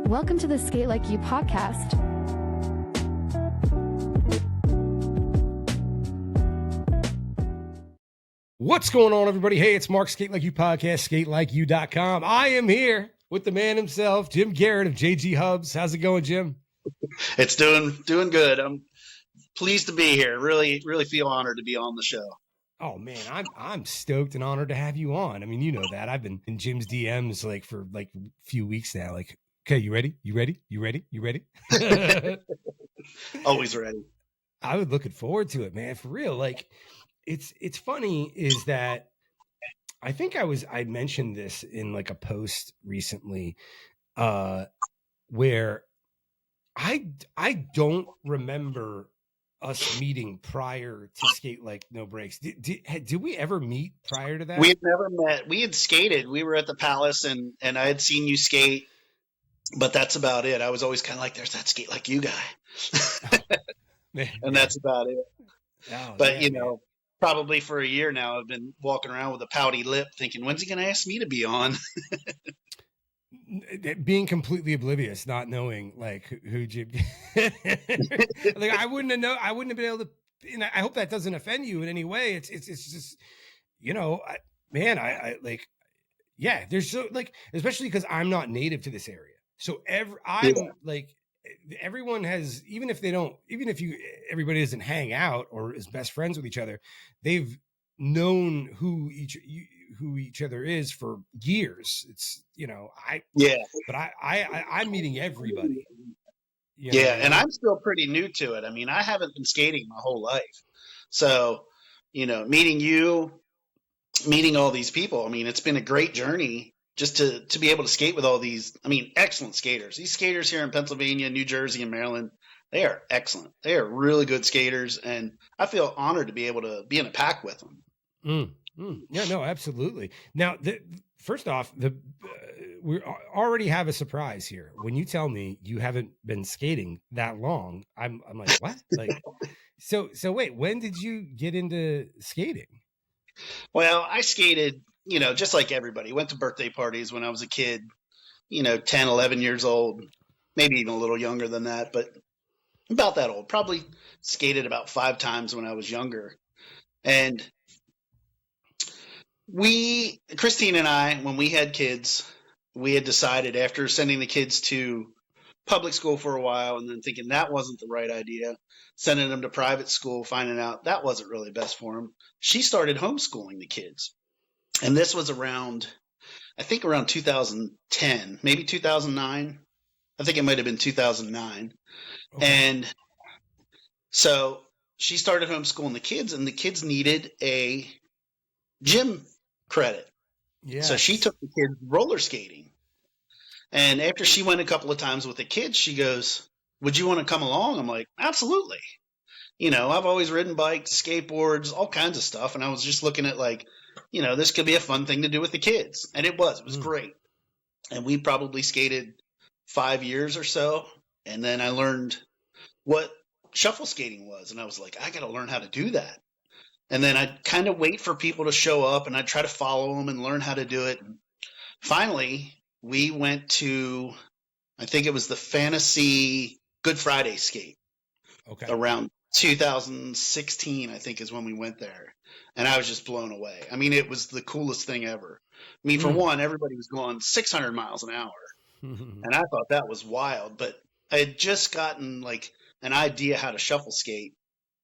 Welcome to the Sk8LikeYou Podcast. What's going on, everybody? Hey, it's Mark, Sk8LikeYou Podcast, Sk8LikeYou.com. I am here with the man himself, Jim Garrett of JG Hubs. How's it going, Jim? It's doing good. I'm pleased to be here. Really feel honored to be on the show. Oh man, I'm stoked and honored to have you on. I mean, you know that I've been in Jim's DMs for a few weeks now. Like, okay, you ready? You ready? You ready? You ready? Always ready. I was looking forward to it, man. For real. Like, it's funny is that I think I mentioned this in like a post recently, where I don't remember us meeting prior to Skate Like No Breaks. Did we ever meet prior to that? We had never met. We had skated. We were at the Palace, and I had seen you skate, but that's about it. I was always kind of like, "There's that Skate Like You guy," and that's about it. Oh, but yeah, you know, probably for a year now, I've been walking around with a pouty lip, thinking, "When's he going to ask me to be on?" Being completely oblivious, not knowing like who Jim, like I wouldn't have been able to. And I hope that doesn't offend you in any way. It's just, you know, I like, yeah. There's so like, especially because I'm not native to this area, so like everyone has, even if everybody doesn't hang out or is best friends with each other, they've known who each other is for years. It's, you know, but I'm meeting everybody. You know? And I'm still pretty new to it. I mean, I haven't been skating my whole life. So, you know, meeting all these people, I mean, it's been a great journey just to be able to skate with all these, I mean, excellent skaters. These skaters here in Pennsylvania, New Jersey, and Maryland, they are excellent. They are really good skaters, and I feel honored to be able to be in a pack with them. Yeah, no, absolutely. Now, first off, we already have a surprise here. When you tell me you haven't been skating that long, I'm like, what? Like, so wait, when did you get into skating? Well, I skated, you know, just like everybody. Went to birthday parties when I was a kid, you know, 10, 11 years old, maybe even a little younger than that, but about that old. Probably skated about 5 times when I was younger. And Christine and I, when we had kids, we had decided after sending the kids to public school for a while and then thinking that wasn't the right idea, sending them to private school, finding out that wasn't really best for them, she started homeschooling the kids. And this was around 2010, maybe 2009. I think it might have been 2009. Okay. And so she started homeschooling the kids, and the kids needed a gym credit. Yeah. So she took the kids roller skating. And after she went a couple of times with the kids, she goes, "Would you want to come along?" I'm like, "Absolutely." You know, I've always ridden bikes, skateboards, all kinds of stuff. And I was just looking at like, you know, this could be a fun thing to do with the kids. And it was great. And we probably skated 5 years or so. And then I learned what shuffle skating was. And I was like, I got to learn how to do that. And then I'd kind of wait for people to show up, and I'd try to follow them and learn how to do it. And finally, we went to, I think it was the Fantasy Good Friday skate. Okay. Around 2016, I think, is when we went there. And I was just blown away. I mean, it was the coolest thing ever. I mean, for one, everybody was going 600 miles an hour. And I thought that was wild. But I had just gotten like an idea how to shuffle skate.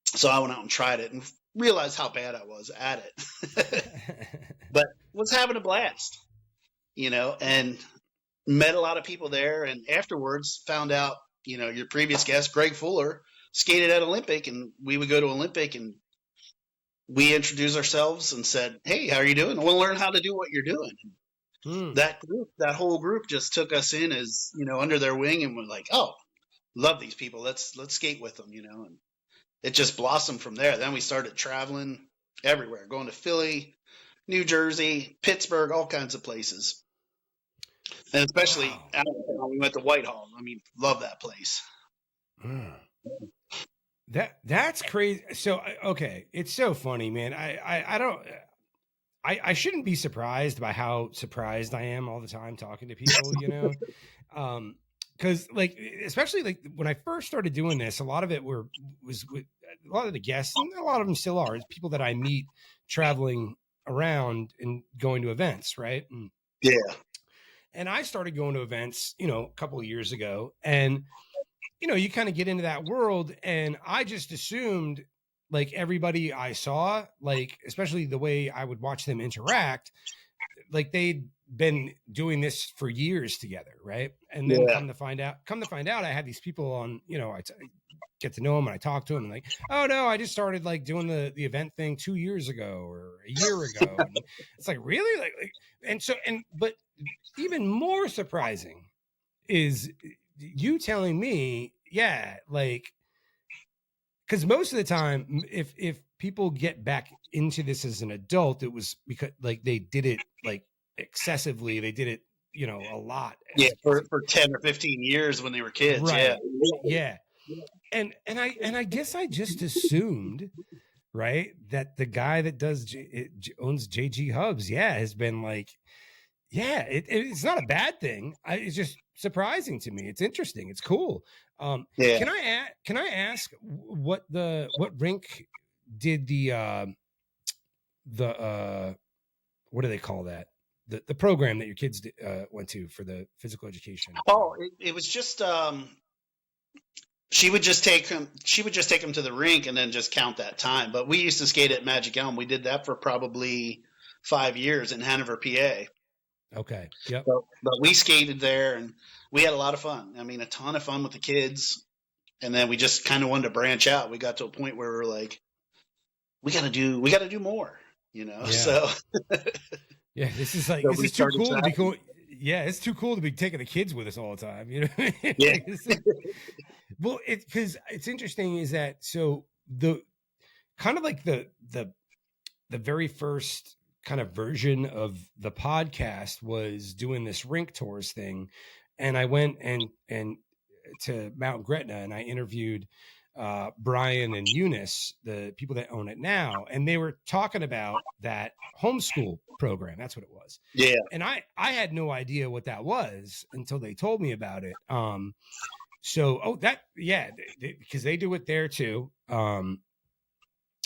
So I went out and tried it and realized how bad I was at it. But was having a blast, you know, and met a lot of people there. And afterwards found out, you know, your previous guest, Greg Fuller, skated at Olympic, and we would go to Olympic, and we introduced ourselves and said, "Hey, how are you doing? I want to learn how to do what you're doing." That whole group just took us in as, you know, under their wing, and we're like, "Oh, love these people. Let's skate with them," you know. And it just blossomed from there. Then we started traveling everywhere, going to Philly, New Jersey, Pittsburgh, all kinds of places. And especially we went to Whitehall. I mean, love that place. That's crazy. So, okay. It's so funny, man. I shouldn't be surprised by how surprised I am all the time talking to people, you know? because like, especially like when I first started doing this, a lot of it was with a lot of the guests, and a lot of them still are, is people that I meet traveling around and going to events, right? Yeah. And I started going to events, a couple of years ago, and you kind of get into that world, and I just assumed like everybody I saw, like especially the way I would watch them interact, like they'd been doing this for years together, right? And then come to find out, I had these people on, I get to know them and I talk to them and like, oh no, I just started like doing the event thing 2 years ago or a year ago. And it's like, really? But even more surprising is you telling me, yeah, like, because most of the time, if people get back into this as an adult, it was because like they did it like excessively. They did it, a lot. Yeah, for 10 or 15 years when they were kids. Right. Yeah. And I guess I just assumed, right, that the guy that owns JG Hubs, has been like, it's not a bad thing. It's just surprising to me. It's interesting. It's cool. Can I ask what rink did the what do they call that? The program that your kids went to for the physical education? Oh, it was just she would just take him to the rink and then just count that time. But we used to skate at Magic Elm. We did that for probably 5 years in Hanover, PA. Okay. Yep. But we skated there and we had a lot of fun. I mean, a ton of fun with the kids. And then we just kind of wanted to branch out. We got to a point where we were like, we got to do more, Yeah. So yeah, this is like, this is too cool to be cool. Yeah, it's too cool to be taking the kids with us all the time. Yeah. Well, because it's interesting is that, so the kind of like the very first kind of version of the podcast was doing this rink tours thing. And I went and to Mount Gretna and I interviewed Brian and Eunice, the people that own it now. And they were talking about that homeschool program. That's what it was. Yeah. And I had no idea what that was until they told me about it. Because they do it there too.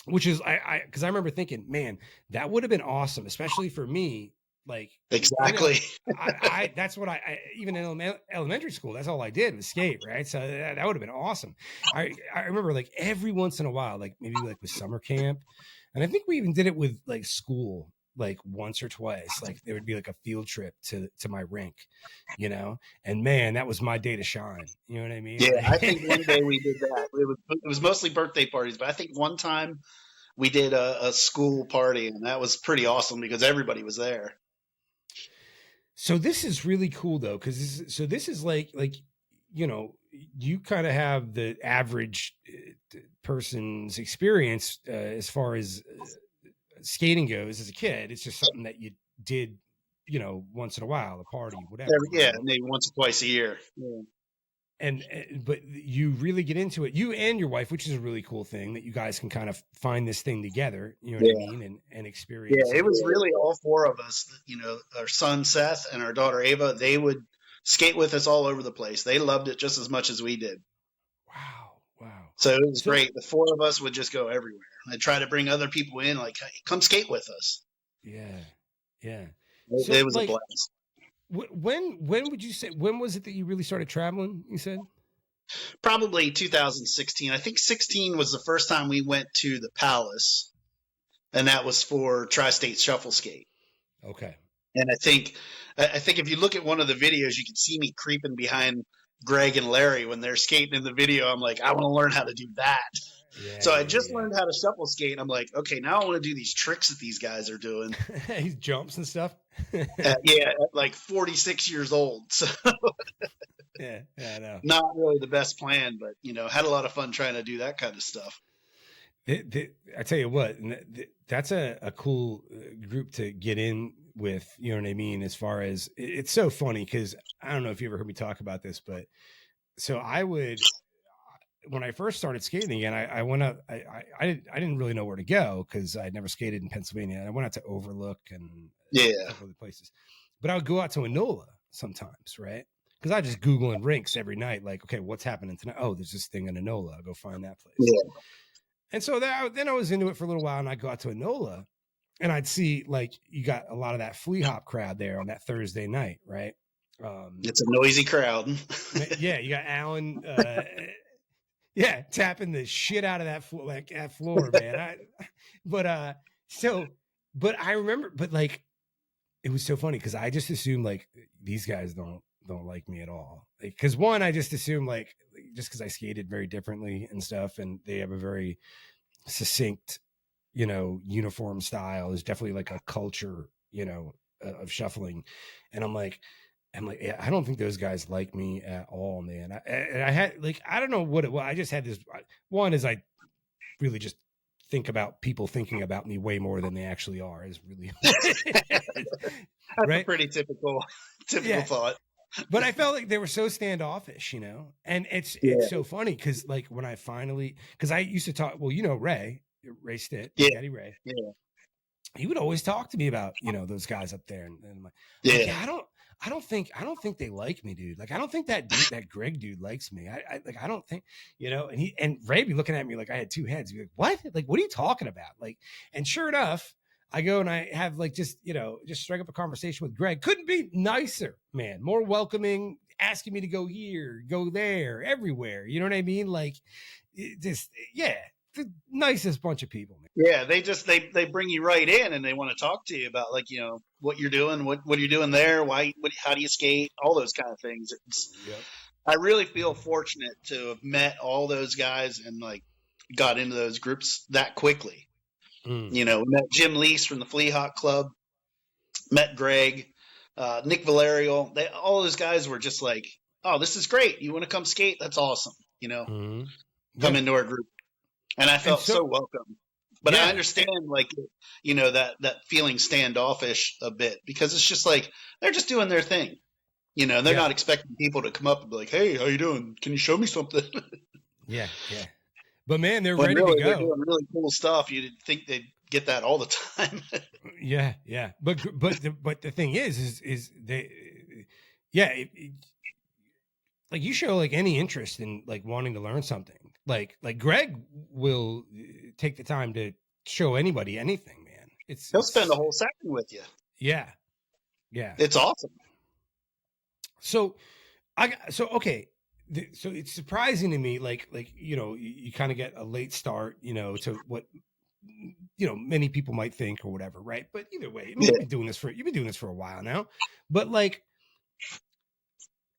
Which is because I remember thinking, man, that would have been awesome, especially for me. Like exactly, I that's what I even in elementary school, that's all I did was skate, right? So that would have been awesome. I remember like every once in a while, like maybe like with summer camp, and I think we even did it with like school, like once or twice. Like there would be like a field trip to my rink, and man, that was my day to shine. You know what I mean? Yeah, I think one day we did that. It was mostly birthday parties, but I think one time we did a school party, and that was pretty awesome because everybody was there. So this is really cool though, because this is like you kind of have the average person's experience as far as skating goes as a kid. It's just something that you did, once in a while, a party, whatever. Yeah, maybe once or twice a year. Yeah. But you really get into it, you and your wife, which is a really cool thing that you guys can kind of find this thing together, you know what I mean? And experience. Yeah, it was really all four of us, our son Seth and our daughter Ava, they would skate with us all over the place. They loved it just as much as we did. Wow. So it was great. The four of us would just go everywhere. I'd try to bring other people in, like, hey, come skate with us. Yeah. It was a blast. When would you say, when was it that you really started traveling, you said? Probably 2016. I think 16 was the first time we went to the Palace, and that was for Tri-State Shuffle Skate. Okay. And I think if you look at one of the videos, you can see me creeping behind Greg and Larry when they're skating in the video. I'm like, I want to learn how to do that. Yeah, so I just learned how to shuffle skate. I'm like, okay, now I want to do these tricks that these guys are doing. These jumps and stuff. At like 46 years old. So yeah, I know. Not really the best plan, but had a lot of fun trying to do that kind of stuff. I tell you what, that's a cool group to get in with. You know what I mean? As far as it's so funny because I don't know if you ever heard me talk about this, but so I would. When I first started skating again, I went out. I didn't really know where to go because I'd never skated in Pennsylvania. I went out to Overlook and a couple other places, but I would go out to Enola sometimes, right? because I just Googling rinks every night. Like, okay, what's happening tonight? Oh, there's this thing in Enola. I'll go find that place. Yeah. And so then I was into it for a little while, and I go out to Enola, and I'd see like you got a lot of that flea hop crowd there on that Thursday night, right? It's a noisy crowd. Yeah, you got Alan, tapping the shit out of that floor, man. But I remember, but like, it was so funny because I just assumed like these guys don't like me at all. Because one, I just assumed like just because I skated very differently and stuff, and they have a very succinct, uniform style. There's definitely like a culture, of shuffling, and I'm like, yeah, I don't think those guys like me at all, man. I had like, I don't know what it was. I just had this one is I really just think about people thinking about me way more than they actually are is really That's right? a pretty typical thought. But I felt like they were so standoffish, and it's so funny because like when I finally, because I used to talk, well, Ray Stitt, Daddy Ray. Yeah. He would always talk to me about, those guys up there. And I'm like, I don't think they like me, dude. Like, I don't think that Greg dude likes me. I don't think, and Ray be looking at me like I had two heads. He'd be like, what? Like, what are you talking about? Like, and sure enough, I go and I have like, just strike up a conversation with Greg. Couldn't be nicer, man. More welcoming, asking me to go here, go there, everywhere. You know what I mean? Like, the nicest bunch of people, man. Yeah, they bring you right in and they want to talk to you about like, what you're doing, what you're doing there, how do you skate, all those kind of things. I really feel fortunate to have met all those guys and like got into those groups that quickly. We met Jim Lease from the Flea Hawk Club, met Greg, Nick Valerio. All those guys were just like, oh, this is great. You want to come skate? That's awesome. Come into our group. And I felt so welcome. But I understand like, that feeling standoffish a bit because it's just like, they're just doing their thing. They're not expecting people to come up and be like, hey, how you doing? Can you show me something? Yeah. But man, they're ready to go. They're doing really cool stuff. You'd think they'd get that all the time. Yeah. But the thing is they, like you show like any interest in like wanting to learn something. Like Greg will take the time to show anybody anything, man. He'll spend a whole second with you. Yeah. It's awesome. So okay. So it's surprising to me, like you kind of get a late start, to what many people might think or whatever, right? But either way, you've been doing this for a while now. But like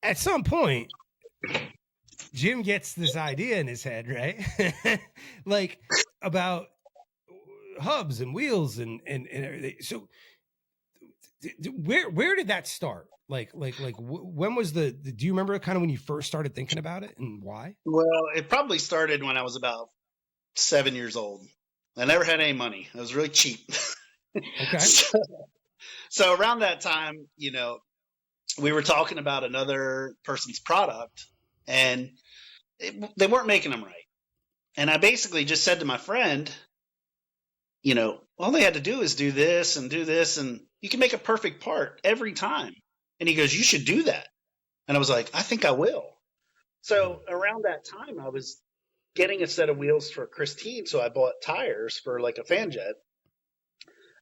at some point, Jim gets this idea in his head, right? Like about hubs and wheels and everything. So where did that start? Like when was do you remember kind of when you first started thinking about it and why? Well, it probably started when I was about 7 years old. I never had any money. I was really cheap. Okay. So around that time, we were talking about another person's product and they weren't making them right. And I basically just said to my friend, all they had to do is do this and you can make a perfect part every time. And he goes, you should do that. And I was like, I think I will. So around that time, I was getting a set of wheels for Christine. So I bought tires for like a fan jet.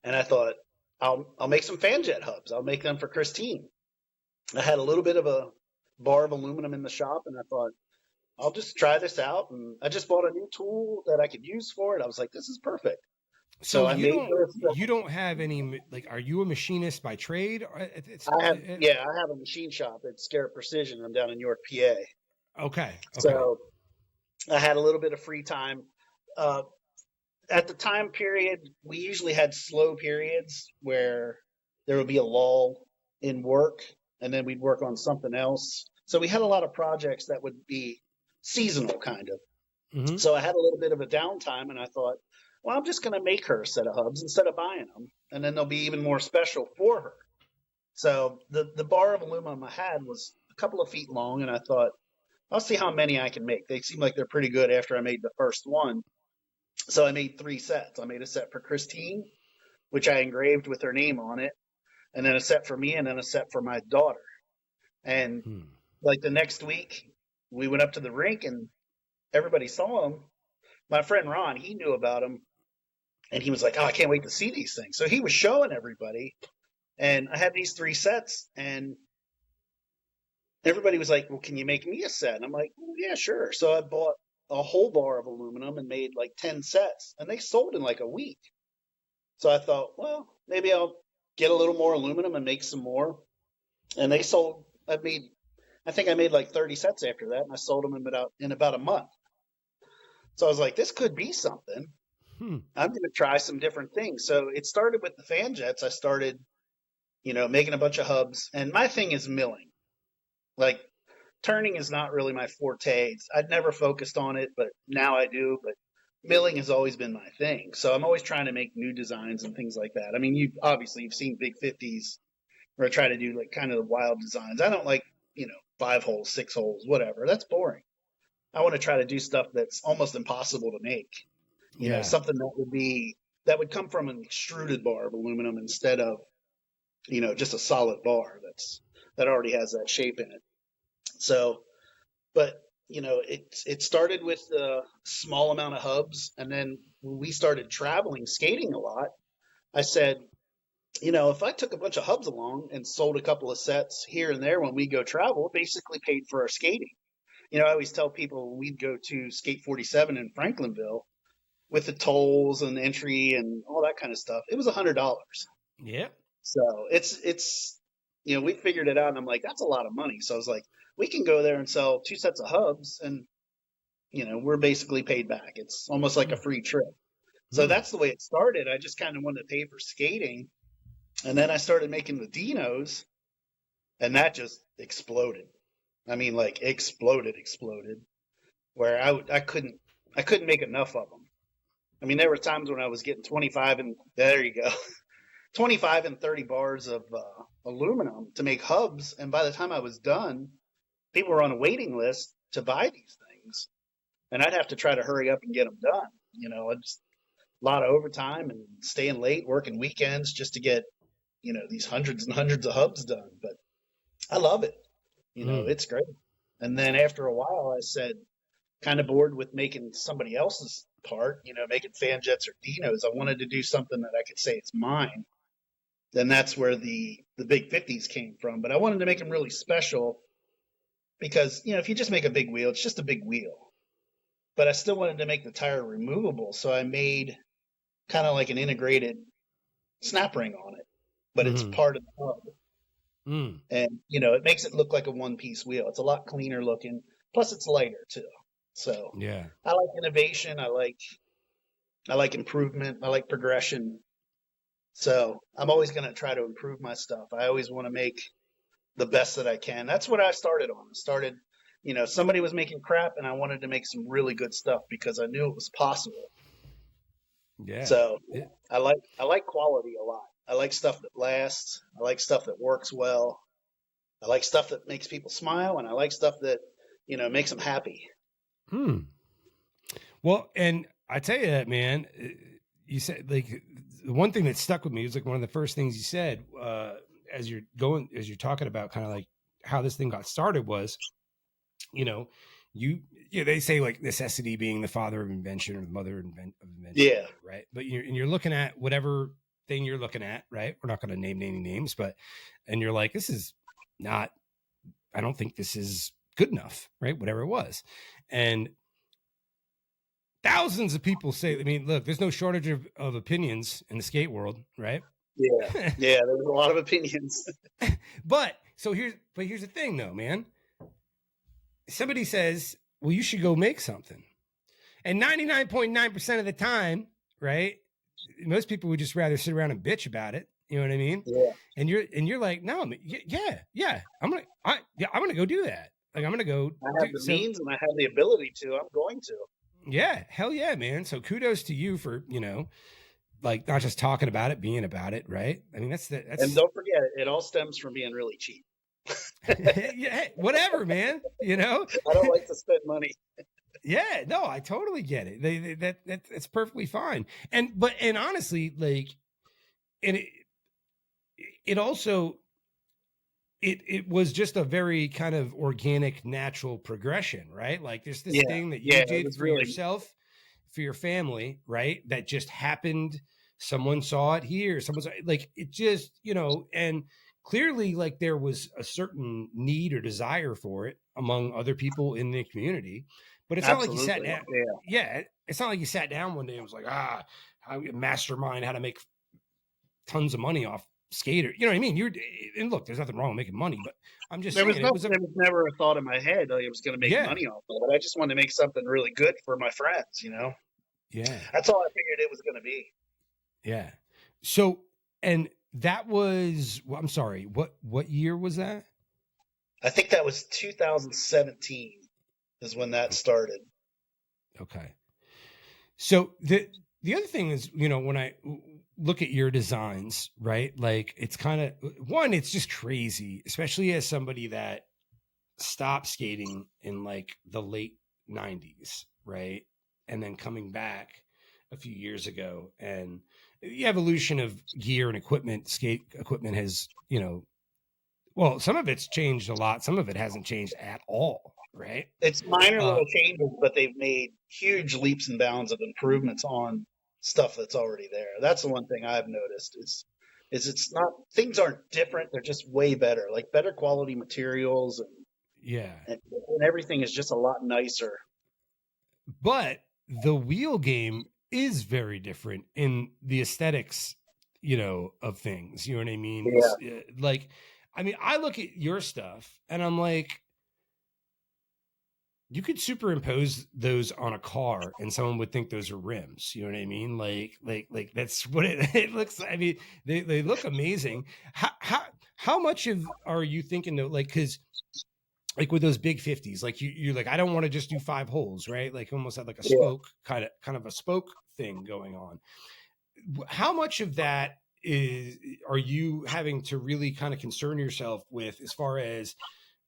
And I thought, I'll make some fan jet hubs. I'll make them for Christine. I had a little bit of a bar of aluminum in the shop. And I thought, I'll just try this out. And I just bought a new tool that I could use for it. I was like, this is perfect. So you don't have any, like, are you a machinist by trade? I have a machine shop at Sk8LikeYou Precision. I'm down in York, PA. Okay. So I had a little bit of free time. At the time period, we usually had slow periods where there would be a lull in work and then we'd work on something else. So we had a lot of projects that would be seasonal kind of. Mm-hmm. So I had a little bit of a downtime and I thought, well, I'm just going to make her a set of hubs instead of buying them. And then they'll be even more special for her. So the bar of aluminum I had was a couple of feet long. And I thought, I'll see how many I can make. They seem like they're pretty good after I made the first one. So I made 3 sets. I made a set for Christine, which I engraved with her name on it. And then a set for me and then a set for my daughter. And like the next week, we went up to the rink and everybody saw him. My friend Ron, he knew about him, and he was like, "Oh, I can't wait to see these things." So he was showing everybody, and I had these 3 sets, and everybody was like, "Well, can you make me a set?" And I'm like, well, "Yeah, sure." So I bought a whole bar of aluminum and made like 10 sets, and they sold in like a week. So I thought, well, maybe I'll get a little more aluminum and make some more. And they sold. I think I made like 30 sets after that, and I sold them in about a month. So I was like, this could be something. I'm going to try some different things. So it started with the fan jets. I started, making a bunch of hubs, and my thing is milling. Like, turning is not really my forte. I'd never focused on it, but now I do. But milling has always been my thing. So I'm always trying to make new designs and things like that. I mean, you've seen big 50s where I try to do like kind of the wild designs. I don't like, 5 holes, 6 holes, whatever. That's boring. I want to try to do stuff that's almost impossible to make. Something that would come from an extruded bar of aluminum instead of, just a solid bar that already has that shape in it. So, but it started with a small amount of hubs, and then when we started traveling, skating a lot, I said, if I took a bunch of hubs along and sold a couple of sets here and there when we go travel, it basically paid for our skating. I always tell people we'd go to Skate 47 in Franklinville with the tolls and entry and all that kind of stuff. It was $100. Yeah. So it's we figured it out, and I'm like, that's a lot of money. So I was like, we can go there and sell 2 sets of hubs, and we're basically paid back. It's almost like a free trip. So that's the way it started. I just kind of wanted to pay for skating, and then I started making the Dinos, and that just exploded. I mean, like exploded, where I couldn't make enough of them. I mean, there were times when I was getting 25 and there you go, 25 and 30 bars of aluminum to make hubs. And by the time I was done, people were on a waiting list to buy these things. And I'd have to try to hurry up and get them done. It's a lot of overtime and staying late, working weekends just to get, these hundreds and hundreds of hubs done. But I love it. It's great. And then after a while, I said, kind of bored with making somebody else's part, making fan jets or Dinos. I wanted to do something that I could say it's mine. Then that's where the big 50s came from. But I wanted to make them really special because, if you just make a big wheel, it's just a big wheel. But I still wanted to make the tire removable. So I made kind of like an integrated snap ring on it, but it's part of the hub. And, it makes it look like a one-piece wheel. It's a lot cleaner looking. Plus it's lighter too. So yeah, I like innovation. I like improvement. I like progression. So I'm always going to try to improve my stuff. I always want to make the best that I can. That's what I started on. I started, somebody was making crap and I wanted to make some really good stuff because I knew it was possible. Yeah. So I like quality a lot. I like stuff that lasts. I like stuff that works well. I like stuff that makes people smile, and I like stuff that, makes them happy. Well, and I tell you that, man, you said like the one thing that stuck with me was like one of the first things you said as you're talking about kind of like how this thing got started was, they say like necessity being the father of invention or the mother of invention. Yeah. Right. But you're looking at whatever thing you're looking at, right? We're not going to name any names, and you're like, this is not, I don't think this is good enough, right? Whatever it was. And thousands of people say, I mean, look, there's no shortage of opinions in the skate world, right? Yeah. Yeah. There's a lot of opinions. But here's the thing though, man. Somebody says, well, you should go make something. And 99.9% of the time, right? Most people would just rather sit around and bitch about it. You know what I mean? Yeah. And you're like, no, yeah. I'm gonna go do that. Like I'm gonna go. I have the means and I have the ability to. I'm going to. Yeah, hell yeah, man. So kudos to you for like not just talking about it, being about it, right? I mean, that's. And don't forget, it all stems from being really cheap. Yeah, whatever, man. I don't like to spend money. Yeah, no, I totally get it. That's perfectly fine. And honestly, like, and it also, it was just a very kind of organic, natural progression, right? Like there's this thing that you did for yourself, for your family, right? That just happened. Someone saw it here. Someone saw it, like it just, and clearly like there was a certain need or desire for it among other people in the community. But it's not like you sat down. Yeah. It's not like you sat down one day and was like, I mastermind how to make tons of money off skater. You know what I mean? And look, there's nothing wrong with making money, but I'm just saying there was never a thought in my head that I was going to make money off of it. I just wanted to make something really good for my friends, Yeah. That's all I figured it was going to be. Yeah. So, and that was, well, I'm sorry, what year was that? I think that was 2017 is when that started. Okay. So the other thing is, when I look at your designs, right? Like it's kind of it's just crazy, especially as somebody that stopped skating in like the late 90s, right? And then coming back a few years ago, and the evolution of gear and equipment, skate equipment has, well, some of it's changed a lot. Some of it hasn't changed at all, right? It's minor little changes, but they've made huge leaps and bounds of improvements on stuff that's already there. That's the one thing I've noticed is it's not, things aren't different. They're just way better, like better quality materials. And everything is just a lot nicer. But the wheel game is very different in the aesthetics, of things. You know what I mean? Yeah. Like, I mean, I look at your stuff and I'm like, you could superimpose those on a car and someone would think those are rims. You know what I mean? Like that's what it looks like. I mean, they look amazing. How much are you thinking though? Like, cause like with those big 50s, like you're like, I don't want to just do 5 holes, right? Like almost had like a spoke kind of a spoke thing going on. How much of that are you having to really kind of concern yourself with as far as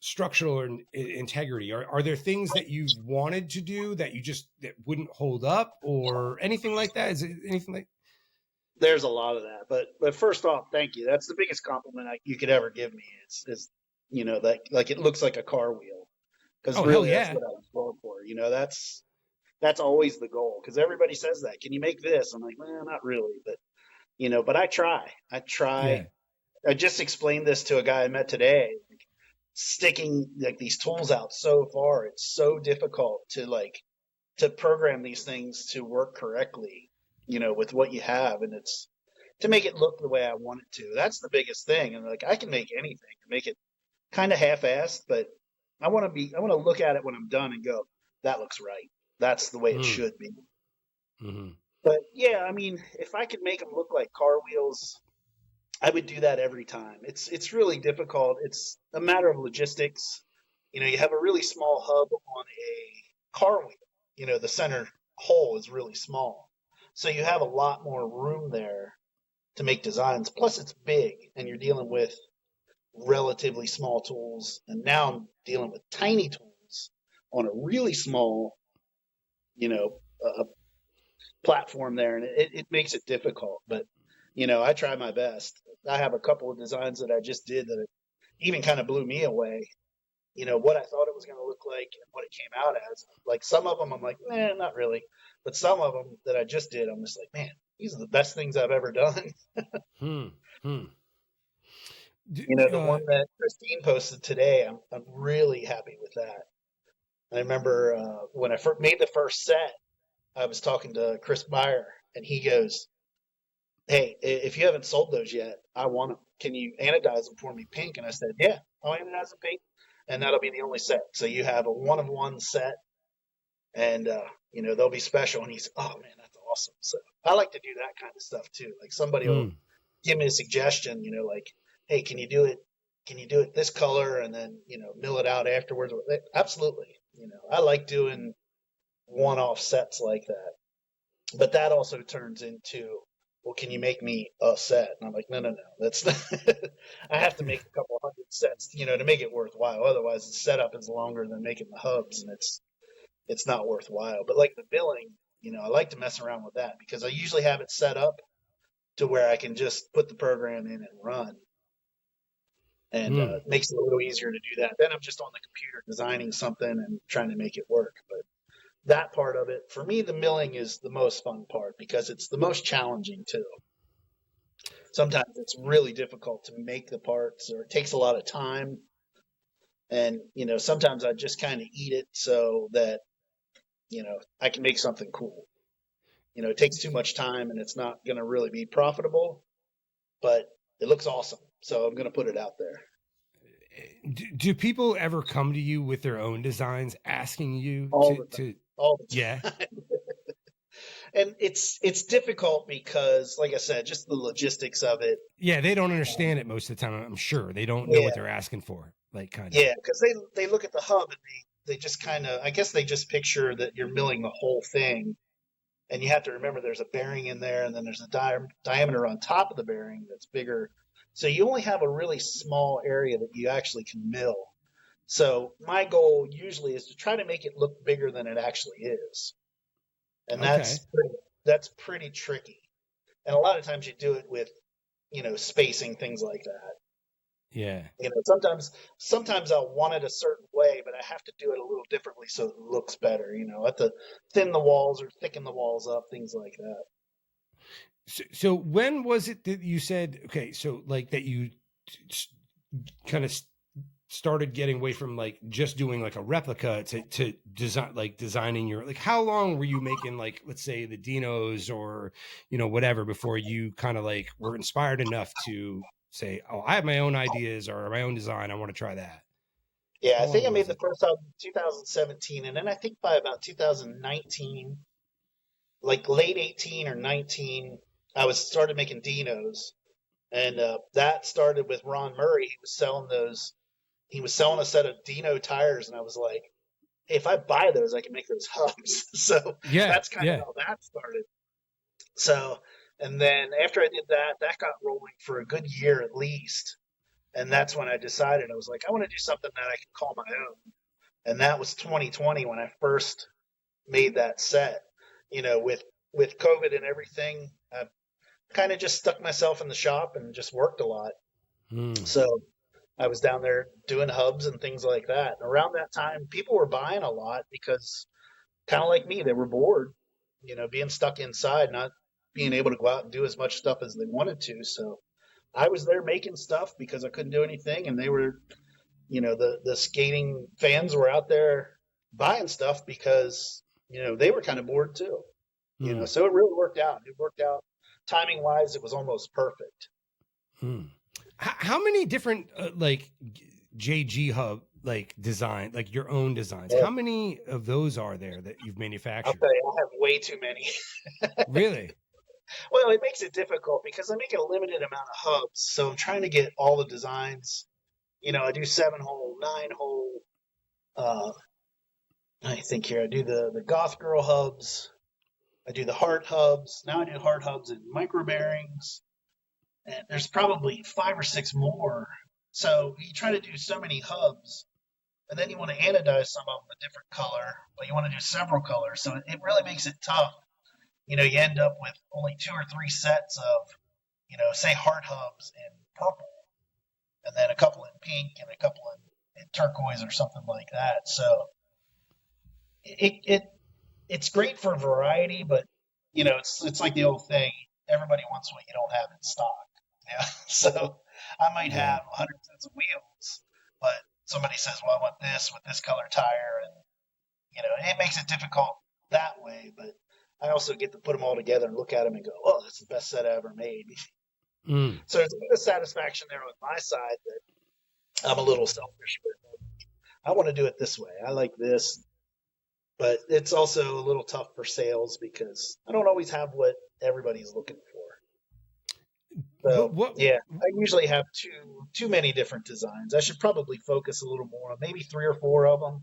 structural integrity? Are there things that you've wanted to do that that wouldn't hold up or anything like that? Is it anything like? There's a lot of that, but first off, thank you. That's the biggest compliment you could ever give me is that like it looks like a car wheel, because really that's what I was going for. That's always the goal, because everybody says that. Can you make this? I'm like, well, not really, but I try. Yeah. I just explained this to a guy I met today. Sticking like these tools out so far, it's so difficult to program these things to work correctly, with what you have, and it's to make it look the way I want it to. That's the biggest thing. And like I can make anything, make it kind of half-assed, but I want to look at it when I'm done and go, that looks right. That's the way it should be. Mm-hmm. But yeah, I mean, if I could make them look like car wheels, I would do that every time. It's really difficult. It's a matter of logistics. You have a really small hub on a car wheel. The center hole is really small. So you have a lot more room there to make designs. Plus it's big and you're dealing with relatively small tools. And now I'm dealing with tiny tools on a really small, platform there. And it makes it difficult. But, I try my best. I have a couple of designs that I just did that even kind of blew me away. What I thought it was going to look like and what it came out as. Like some of them, I'm like, not really. But some of them that I just did, I'm just like, man, these are the best things I've ever done. The one that Christine posted today, I'm really happy with that. I remember when I made the first set, I was talking to Chris Meyer, and he goes, hey, if you haven't sold those yet, I want them. Can you anodize them for me pink? And I said, yeah, I'll anodize them pink. And that'll be the only set. So you have a 1-of-1 set, and, they'll be special. And he's, oh, man, that's awesome. So I like to do that kind of stuff, too. Like somebody will give me a suggestion, like, hey, can you do it? Can you do it this color and then, mill it out afterwards? Absolutely. I like doing one-off sets like that. But that also turns into, well, can you make me a set? And I'm like, no. That's not I have to make a couple hundred sets, to make it worthwhile. Otherwise, the setup is longer than making the hubs, and it's not worthwhile. But like the billing, I like to mess around with that because I usually have it set up to where I can just put the program in and run. and it makes it a little easier to do that. Then I'm just on the computer designing something and trying to make it work. But that part of it, for me, the milling is the most fun part because it's the most challenging too. Sometimes it's really difficult to make the parts, or it takes a lot of time. And, sometimes I just kind of eat it so that, I can make something cool. It takes too much time and it's not going to really be profitable, but it looks awesome. So I'm going to put it out there. Do people ever come to you with their own designs asking you all to the time. Yeah. And it's difficult because, like I said, just the logistics of it. Yeah, they don't understand it most of the time. I'm sure they don't know what they're asking for. Like, kind of. Yeah, because they look at the hub and they just kind of, I guess they just picture that you're milling the whole thing, and you have to remember there's a bearing in there, and then there's a diameter on top of the bearing that's bigger. So you only have a really small area that you actually can mill. So my goal usually is to try to make it look bigger than it actually is. And that's pretty tricky. And a lot of times you do it with, spacing, things like that. Yeah. Sometimes I'll want it a certain way, but I have to do it a little differently so it looks better. I have to thin the walls or thicken the walls up, things like that. So when was it that you said, okay, so like that you kind of started getting away from like just doing like a replica to designing your, like, how long were you making, like, let's say the Dinos or, whatever, before you kind of like were inspired enough to say, oh, I have my own ideas or my own design, I want to try that? Yeah, I think I made the first album in 2017, and then I think by about 2019, like late 18 or 19, I started making Dinos, and that started with Ron Murray. He was selling a set of Dino tires, and I was like, hey, if I buy those, I can make those hubs. So that's kind of how that started. So, and then after I did that, that got rolling for a good year at least. And that's when I decided, I was like, I want to do something that I can call my own. And that was 2020 when I first made that set. With COVID and everything, I kind of just stuck myself in the shop and just worked a lot. So I was down there doing hubs and things like that. And around that time, people were buying a lot because, kind of like me, they were bored, being stuck inside, not being able to go out and do as much stuff as they wanted to. So I was there making stuff because I couldn't do anything. And they were, the skating fans were out there buying stuff because, they were kind of bored too. So it really worked out. It worked out timing wise. It was almost perfect. How many different like JG hub like design, like your own designs? How many of those are there that you've manufactured? I'll tell you, I have way too many. Really? Well, it makes it difficult because I make a limited amount of hubs, so I'm trying to get all the designs. I do 7-hole, 9-hole. I think here I do the Goth Girl hubs. I do the heart hubs. Now I do heart hubs in micro bearings. And there's probably 5 or 6 more. So you try to do so many hubs, and then you want to anodize some of them a different color, but you want to do several colors. So it really makes it tough. You end up with only 2 or 3 sets of, say heart hubs in purple, and then a couple in pink and a couple in turquoise or something like that. So it's great for variety, but it's like the old thing: everybody wants what you don't have in stock. Yeah. So I might have 100 sets of wheels, but somebody says, well, I want this with this color tire, and it makes it difficult that way. But I also get to put them all together and look at them and go, oh, that's the best set I ever made. So there's a bit of satisfaction there on my side that I'm a little selfish, but I want to do it this way. I like this. But it's also a little tough for sales because I don't always have what everybody's looking for. So, I usually have too many different designs. I should probably focus a little more on maybe 3 or 4 of them.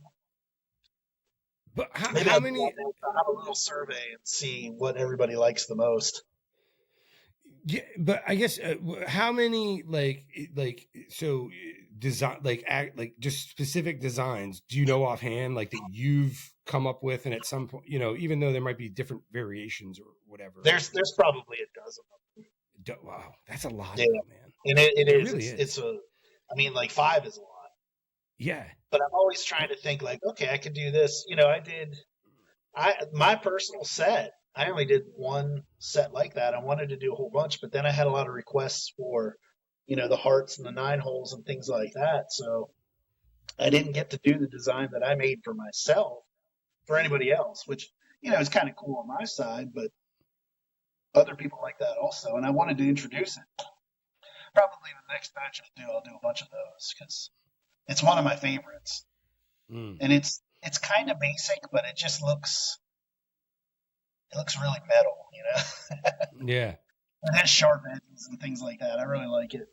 But how many? I'll have a little survey and see what everybody likes the most. Yeah, but I guess how many so design like just specific designs do you know offhand, like that you've come up with, and at some point, even though there might be different variations or whatever, there's probably a dozen of them. Wow, that's a lot, yeah, man. And it is. Really It's I mean, like 5 is a lot. Yeah. But I'm always trying to think like, okay, I could do this. My personal set, I only did one set like that. I wanted to do a whole bunch, but then I had a lot of requests for, the hearts and the 9 holes and things like that. So I didn't get to do the design that I made for myself for anybody else, which, is kind of cool on my side, but other people like that also. And I wanted to introduce it. Probably the next batch I'll do a bunch of those because it's one of my favorites. And it's kind of basic, but it just looks really metal, Yeah. It has sharp edges and things like that. I really like it.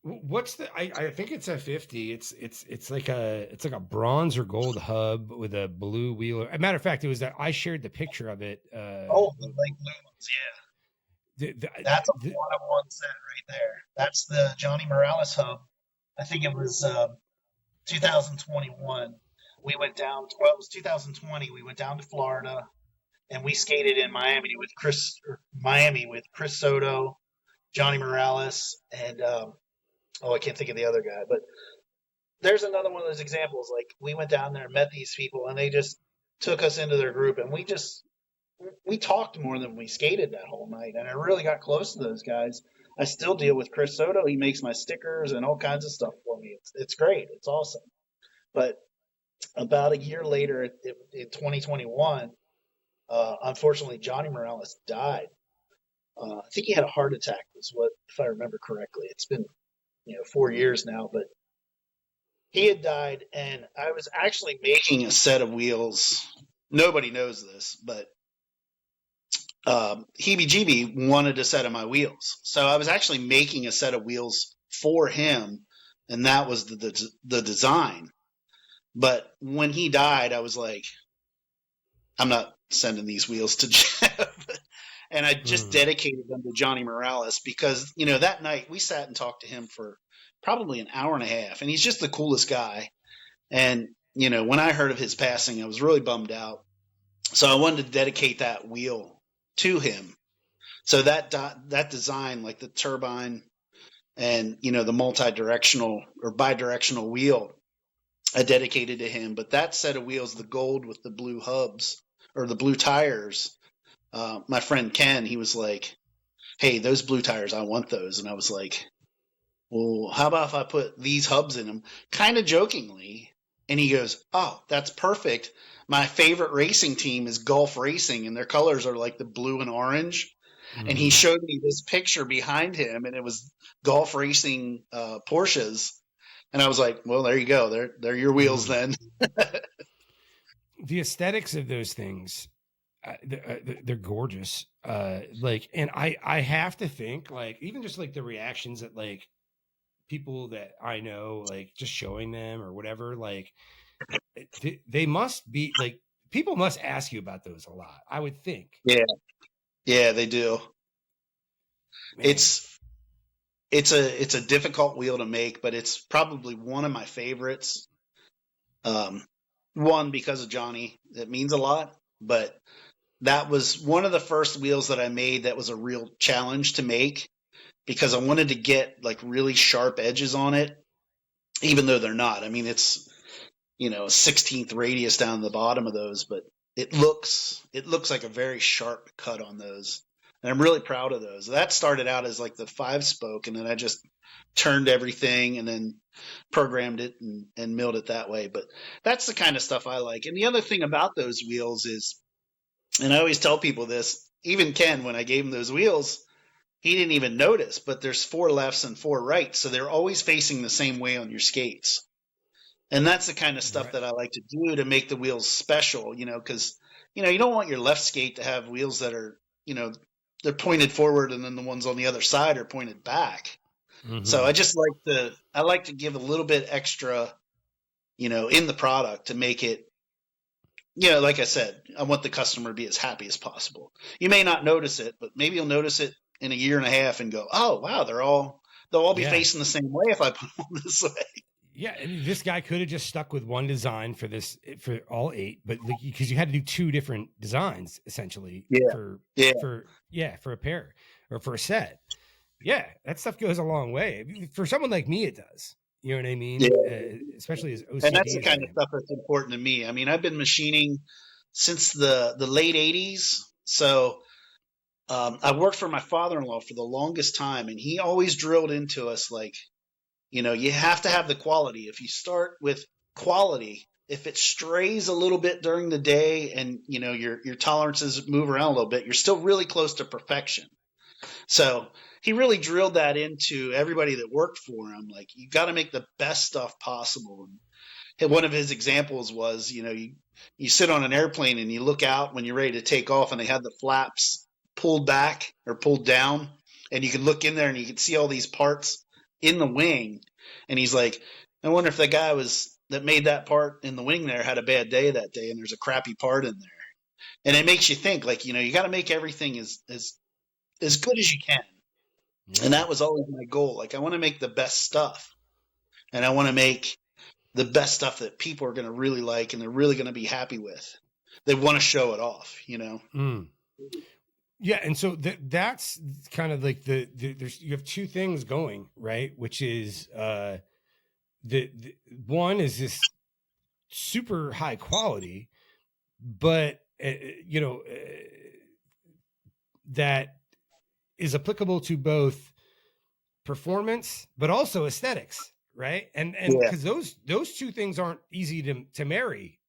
What's the? I think it's a 50. It's like a bronze or gold hub with a blue wheel. As a matter of fact, it was that I shared the picture of it. The light blue ones, yeah. That's a one-of-one set right there. That's the Johnny Morales hub. I think it was 2021. We went down. Well, it was 2020. We went down to Florida, and we skated in Miami with Chris Soto, Johnny Morales, and I can't think of the other guy. But there's another one of those examples. Like, we went down there and met these people, and they just took us into their group, and we talked more than we skated that whole night. And I really got close to those guys. I still deal with Chris Soto. He makes my stickers and all kinds of stuff for me. It's great. It's awesome. But about a year later, in 2021, unfortunately, Johnny Morales died. I think he had a heart attack, if I remember correctly. It's been 4 years now, but he had died, and I was actually making a set of wheels. Nobody knows this, but Heebie-Jeebie wanted a set of my wheels. So I was actually making a set of wheels for him, and that was the design. But when he died, I was like, I'm not sending these wheels to Jeff. And I just dedicated them to Johnny Morales because, that night we sat and talked to him for probably an hour and a half. And he's just the coolest guy. And, when I heard of his passing, I was really bummed out. So I wanted to dedicate that wheel to him. So that design, like the turbine and, the multi-directional or bidirectional wheel, I dedicated to him. But that set of wheels, the gold with the blue hubs or the blue tires, my friend Ken, he was like, hey, those blue tires, I want those. And I was like, well, how about if I put these hubs in them? Kind of jokingly. And he goes, oh, that's perfect. My favorite racing team is Gulf Racing, and their colors are like the blue and orange. And he showed me this picture behind him, and it was Gulf Racing Porsches. And I was like, well, there you go. They're your wheels then. The aesthetics of those things, they're gorgeous. And I have to think, like, even just like the reactions that like people that I know, like just showing them or whatever, like they must be like, people must ask you about those a lot, I would think. Yeah, they do. Man. It's a difficult wheel to make, but it's probably one of my favorites. One, because of Johnny, it means a lot, but that was one of the first wheels that I made that was a real challenge to make because I wanted to get like really sharp edges on it, even though they're not. I mean, it's, a 16th radius down the bottom of those, but it looks like a very sharp cut on those. And I'm really proud of those. That started out as like the 5-spoke, and then I just turned everything and then programmed it and milled it that way. But that's the kind of stuff I like. And the other thing about those wheels is, and I always tell people this, even Ken, when I gave him those wheels, he didn't even notice, but there's 4 lefts and 4 rights. So they're always facing the same way on your skates. And that's the kind of stuff that I like to do to make the wheels special, because, you don't want your left skate to have wheels that are, they're pointed forward and then the ones on the other side are pointed back. So I like to give a little bit extra, in the product to make it, like I said, I want the customer to be as happy as possible. You may not notice it, but maybe you'll notice it in a year and a half and go, oh, wow, they'll all be facing the same way if I put them on this way. Yeah, and this guy could have just stuck with one design for all 8, but because you had to do 2 different designs essentially for a pair or for a set. Yeah, that stuff goes a long way. For someone like me, it does. You know what I mean? Yeah. Especially as And that's OCD the as I kind of am. stuff that's important to me. I mean, I've been machining since the late 80s. So I worked for my father-in-law for the longest time, and he always drilled into us like, you have to have the quality. If you start with quality, if it strays a little bit during the day and, your tolerances move around a little bit, you're still really close to perfection. So he really drilled that into everybody that worked for him. Like, you got to make the best stuff possible. And one of his examples was, you sit on an airplane and you look out when you're ready to take off, and they had the flaps pulled back or pulled down, and you can look in there and you can see all these parts in the wing. And he's like, I wonder if the guy that made that part in the wing there had a bad day that day, and there's a crappy part in there. And it makes you think, like, you got to make everything as good as you can. Yeah. And that was always my goal. Like, I want to make the best stuff, and I want to make the best stuff that people are going to really like and they're really going to be happy with. They want to show it off, Mm. Yeah, and so that's kind of like there's you have two things going, right? Which is the one is this super high quality, but that is applicable to both performance but also aesthetics, right? And Yeah. because those two things aren't easy to marry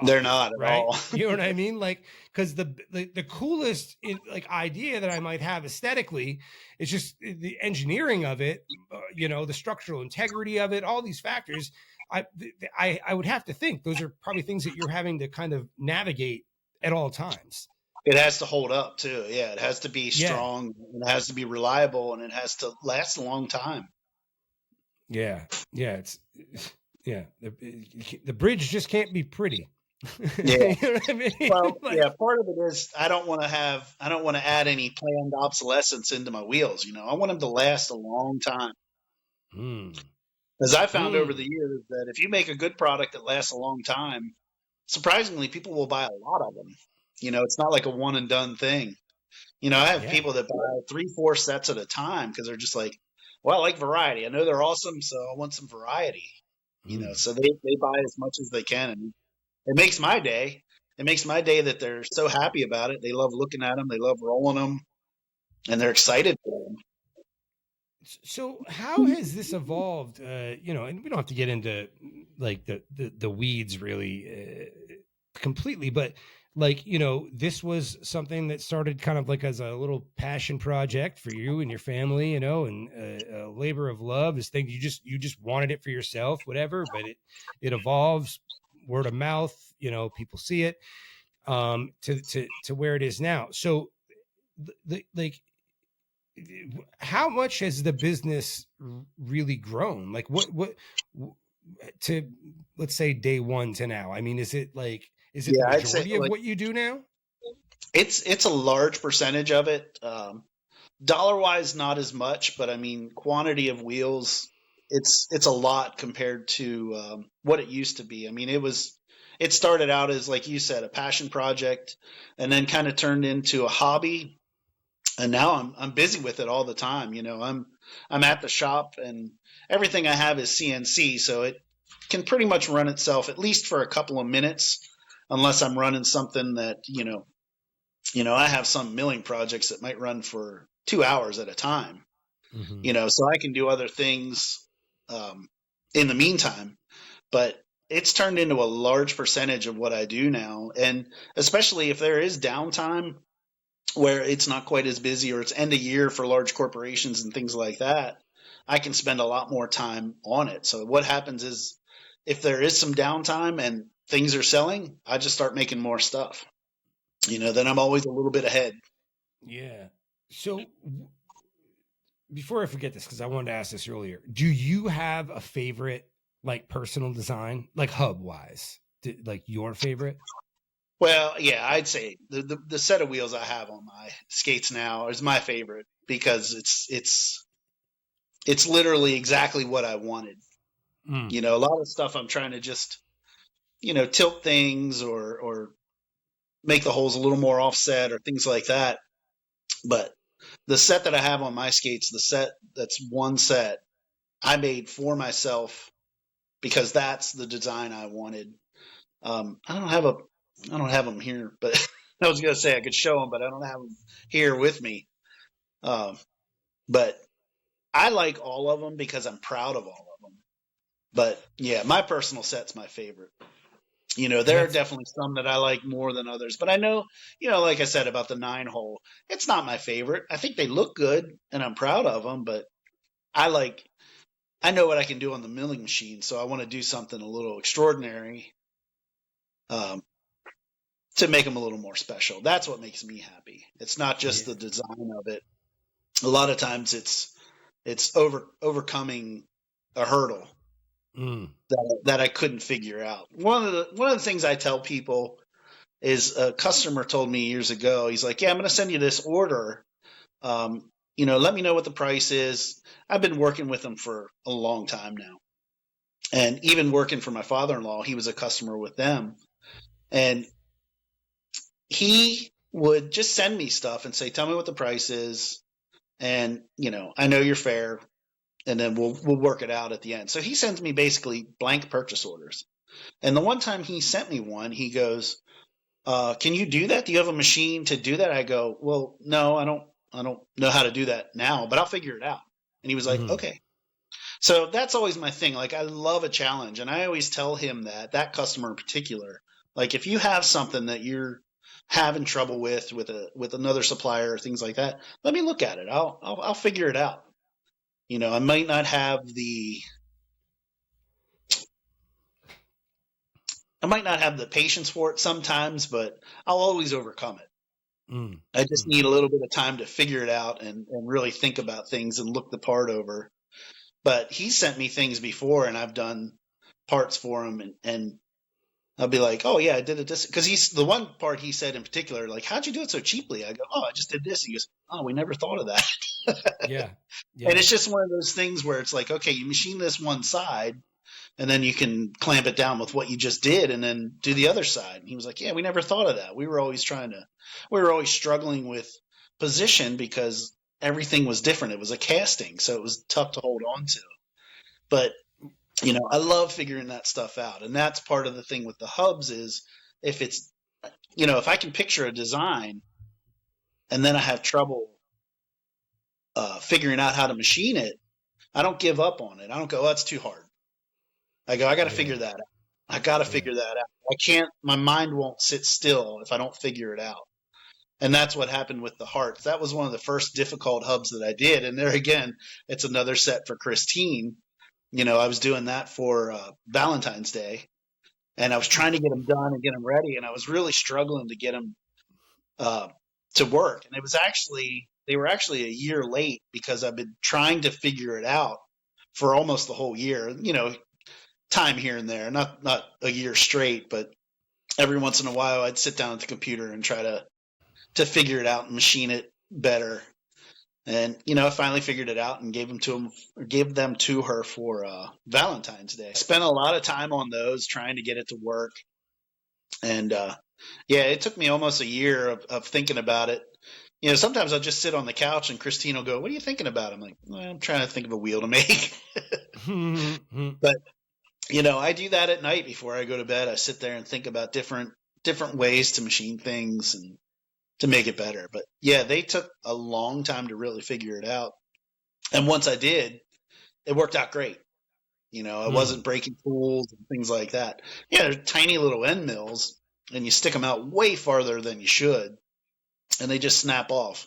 They're often, not at right? all. You know what I mean? Like, because the coolest idea that I might have aesthetically is just the engineering of it, the structural integrity of it, all these factors. I would have to think those are probably things that you're having to kind of navigate at all times. It has to hold up too. Yeah, it has to be Yeah. strong, and it has to be reliable, and it has to last a long time. Yeah, the bridge just can't be pretty. Yeah. You know what I mean? Well, Like, yeah, part of it is I don't want to add any planned obsolescence into my wheels. I want them to last a long time. As I found over the years that if you make a good product that lasts a long time, surprisingly, people will buy a lot of them. It's not like a one and done thing. I have people that buy 3-4 sets at a time because they're just like, well, I like variety. I know they're awesome, so I want some variety. So they buy as much as they can, and it makes my day. It makes my day that they're so happy about it. They love looking at them. They love rolling them, and they're excited for them. So how has this evolved? And we don't have to get into like the weeds really completely, but like, this was something that started kind of like as a little passion project for you and your family, and a labor of love, this thing you just wanted it for yourself, whatever, but it evolves, word of mouth, people see it, to where it is now. So like, how much has the business really grown? Like what to, let's say, day one to now? I mean, is it the majority of what you do now? It's a large percentage of it. Dollar wise, not as much, but I mean, quantity of wheels, it's a lot compared to what it used to be. I mean, it started out as, like you said, a passion project, and then kind of turned into a hobby. And now I'm busy with it all the time. I'm at the shop, and everything I have is CNC, so it can pretty much run itself at least for a couple of minutes, unless I'm running something that I have some milling projects that might run for 2 hours at a time. So I can do other things in the meantime, but it's turned into a large percentage of what I do now. And especially if there is downtime where it's not quite as busy, or it's end of year for large corporations and things like that, I can spend a lot more time on it. So what happens is, if there is some downtime and things are selling, I just start making more stuff. Then I'm always a little bit ahead. Yeah. So before I forget this, because I wanted to ask this earlier, do you have a favorite, like, personal design, like hub wise, like your favorite? Well, yeah, I'd say the set of wheels I have on my skates now is my favorite, because it's literally exactly what I wanted. A lot of stuff I'm trying to just, tilt things or make the holes a little more offset or things like that. But the set that I have on my skates, that's one set I made for myself because that's the design I wanted. I don't have them here, but I was going to say I could show them, but I don't have them here with me. But I like all of them because I'm proud of all of them. But yeah, my personal set's my favorite. There are definitely some that I like more than others, but I know, like I said about the 9-hole, it's not my favorite. I think they look good and I'm proud of them, but I know what I can do on the milling machine. So I want to do something a little extraordinary, to make them a little more special. That's what makes me happy. It's not just the design of it. A lot of times it's overcoming a hurdle that I couldn't figure out. One of the things I tell people is a customer told me years ago, he's like, yeah, I'm going to send you this order. Let me know what the price is. I've been working with them for a long time now. And even working for my father-in-law, he was a customer with them. And he would just send me stuff and say, tell me what the price is. And, I know you're fair. And then we'll work it out at the end. So he sends me basically blank purchase orders. And the one time he sent me one, he goes, can you do that? Do you have a machine to do that? I go, well, no, I don't know how to do that now, but I'll figure it out. And he was like, okay. So that's always my thing. Like, I love a challenge. And I always tell him that customer in particular, like, if you have something that you're having trouble with another supplier or things like that, let me look at it. I'll figure it out. I might not have the patience for it sometimes, but I'll always overcome it. I just need a little bit of time to figure it out and really think about things and look the part over. But he sent me things before and I've done parts for him and I'll be like, oh yeah, I did it this, because the one part he said in particular, like, how'd you do it so cheaply? I go, oh, I just did this. He goes, oh, we never thought of that. Yeah. And it's just one of those things where it's like, okay, you machine this one side and then you can clamp it down with what you just did and then do the other side. And he was like, yeah, we never thought of that. We were always struggling with position because everything was different. It was a casting, so it was tough to hold on to. But I love figuring that stuff out. And that's part of the thing with the hubs is if it's, if I can picture a design and then I have trouble figuring out how to machine it, I don't give up on it. I don't go, oh, that's too hard. I go, I got to figure that out. I got to figure that out. My mind won't sit still if I don't figure it out. And that's what happened with the hearts. That was one of the first difficult hubs that I did. And there again, it's another set for Christine. I was doing that for Valentine's Day, and I was trying to get them done and get them ready, and I was really struggling to get them to work. And they were actually a year late because I've been trying to figure it out for almost the whole year. Time here and there, not a year straight, but every once in a while I'd sit down at the computer and try to figure it out and machine it better. And, I finally figured it out and gave them to her for Valentine's Day. I spent a lot of time on those trying to get it to work. And, it took me almost a year of thinking about it. Sometimes I'll just sit on the couch and Christine will go, what are you thinking about? I'm like, well, I'm trying to think of a wheel to make. But, I do that at night before I go to bed. I sit there and think about different ways to machine things and to make it better. But yeah, they took a long time to really figure it out. And once I did, it worked out great. I wasn't breaking tools and things like that. Yeah, they're tiny little end mills and you stick them out way farther than you should and they just snap off.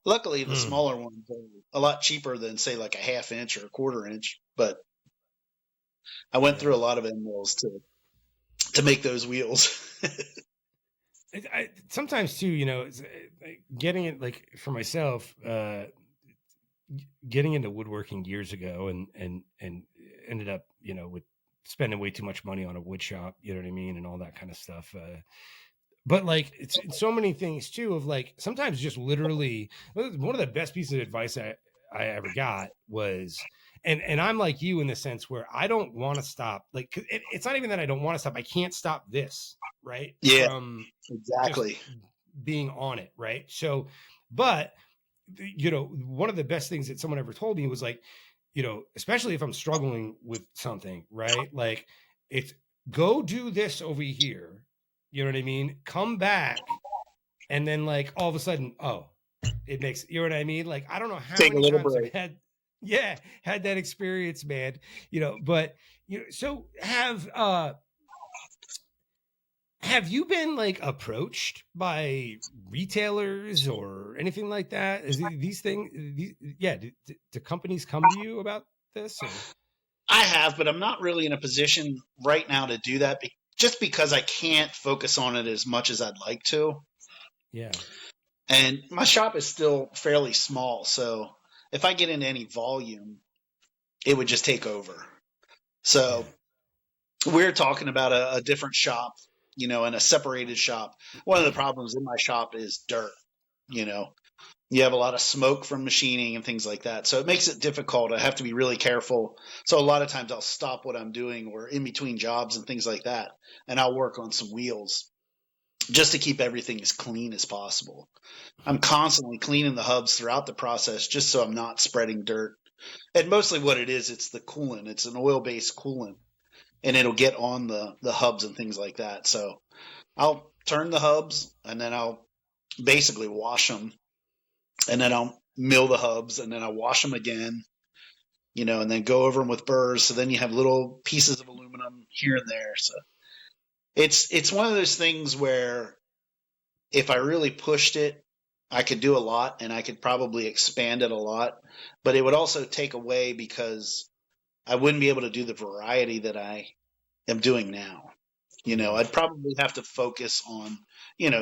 Luckily, the smaller ones are a lot cheaper than say like a 1/2 inch or a 1/4 inch. But I went through a lot of end mills to make those wheels. Sometimes too, getting it like for myself, getting into woodworking years ago and ended up, with spending way too much money on a wood shop, you know what I mean? And all that kind of stuff. But like, it's so many things too, of like, sometimes just literally one of the best pieces of advice I ever got was, and I'm like you in the sense where I don't want to stop. Like, it's not even that I don't want to stop. I can't stop this. Right. Yeah, exactly. Being on it. Right. So, but one of the best things that someone ever told me was like, especially if I'm struggling with something, right? Like, it's go do this over here. You know what I mean? Come back. And then like all of a sudden, it makes, you know what I mean? Like, I don't know how many times I've had that experience, man, but so have you been like approached by retailers or anything like that? Is these things, do companies come to you about this? Or? I have, but I'm not really in a position right now to do that just because I can't focus on it as much as I'd like to. Yeah. And my shop is still fairly small. So if I get into any volume, it would just take over. So we're talking about a different shop, and a separated shop. One of the problems in my shop is dirt. You have a lot of smoke from machining and things like that. So it makes it difficult. I have to be really careful. So a lot of times I'll stop what I'm doing or in between jobs and things like that. And I'll work on some wheels just to keep everything as clean as possible. I'm constantly cleaning the hubs throughout the process just so I'm not spreading dirt. And mostly what it is, it's the coolant. It's an oil-based coolant. And it'll get on the hubs and things like that. So I'll turn the hubs and then I'll basically wash them. And then I'll mill the hubs and then I'll wash them again, and then go over them with burrs. So then you have little pieces of aluminum here and there. So it's one of those things where if I really pushed it, I could do a lot and I could probably expand it a lot, but it would also take away because I wouldn't be able to do the variety that I am doing now. I'd probably have to focus on,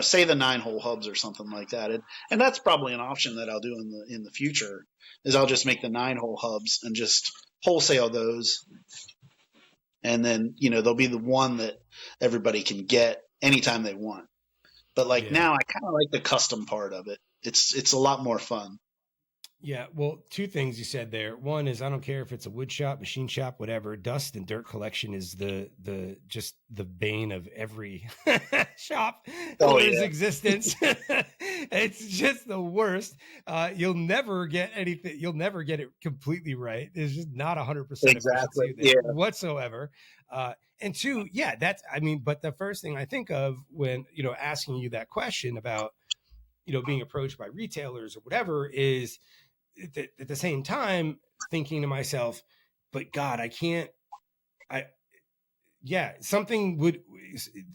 say the 9-hole hubs or something like that. And that's probably an option that I'll do in the future is I'll just make the 9-hole hubs and just wholesale those. And then, they'll be the one that everybody can get anytime they want. But now I kind of like the custom part of it. It's a lot more fun. Yeah. Well, two things you said there. One is I don't care if it's a wood shop, machine shop, whatever. Dust and dirt collection is just the bane of every shop owner's existence. It's just the worst. You'll never get anything. You'll never get it completely right. It's just not 100% efficiency whatsoever. And two, but the first thing I think of when, asking you that question about, being approached by retailers or whatever is at the same time thinking to myself, but God, something would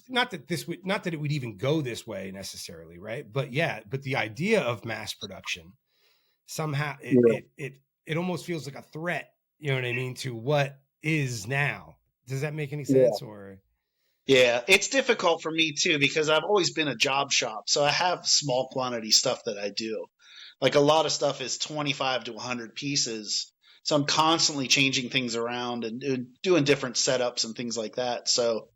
not that it would even go this way necessarily. Right. But the idea of mass production somehow it almost feels like a threat, you know what I mean, to what is now. Does that make any sense? Or yeah, it's difficult for me too, because I've always been a job shop. So I have small quantity stuff that I do. Like a lot of stuff is 25 to 100 pieces. So I'm constantly changing things around and doing different setups and things like that. So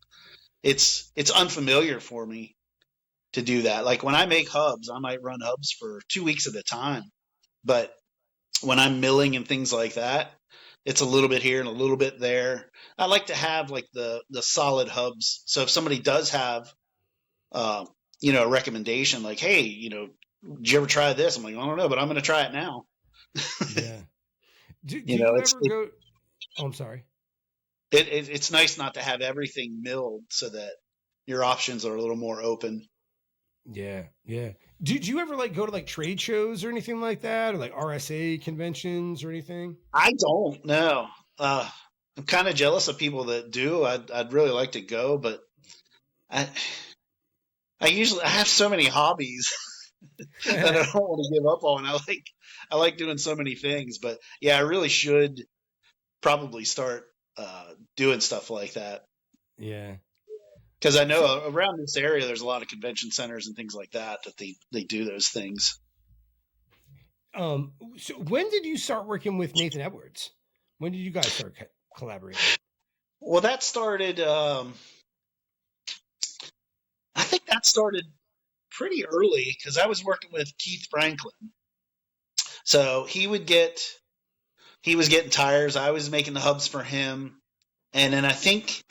it's unfamiliar for me to do that. Like when I make hubs, I might run hubs for 2 weeks at a time. But when I'm milling and things like that, it's a little bit here and a little bit there. I like to have like the solid hubs. So if somebody does have, a recommendation like, hey, did you ever try this? I'm like, I don't know, but I'm going to try it now. Yeah. Do you ever go? Oh, I'm sorry. It's nice not to have everything milled so that your options are a little more open. Yeah. Yeah. Did you ever go to trade shows or anything like that, or RSA conventions or anything? I don't know. I'm kind of jealous of people that do. I'd really like to go, but I have so many hobbies that I don't want to give up on. I like doing so many things, but yeah, I really should probably start doing stuff like that. Yeah. Because I know around this area, there's a lot of convention centers and things like that they do those things. So when did you start working with Nathan Edwards? When did you guys start collaborating? Well, that started, I think that started pretty early because I was working with Keith Franklin. So he was getting tires. I was making the hubs for him. And then I think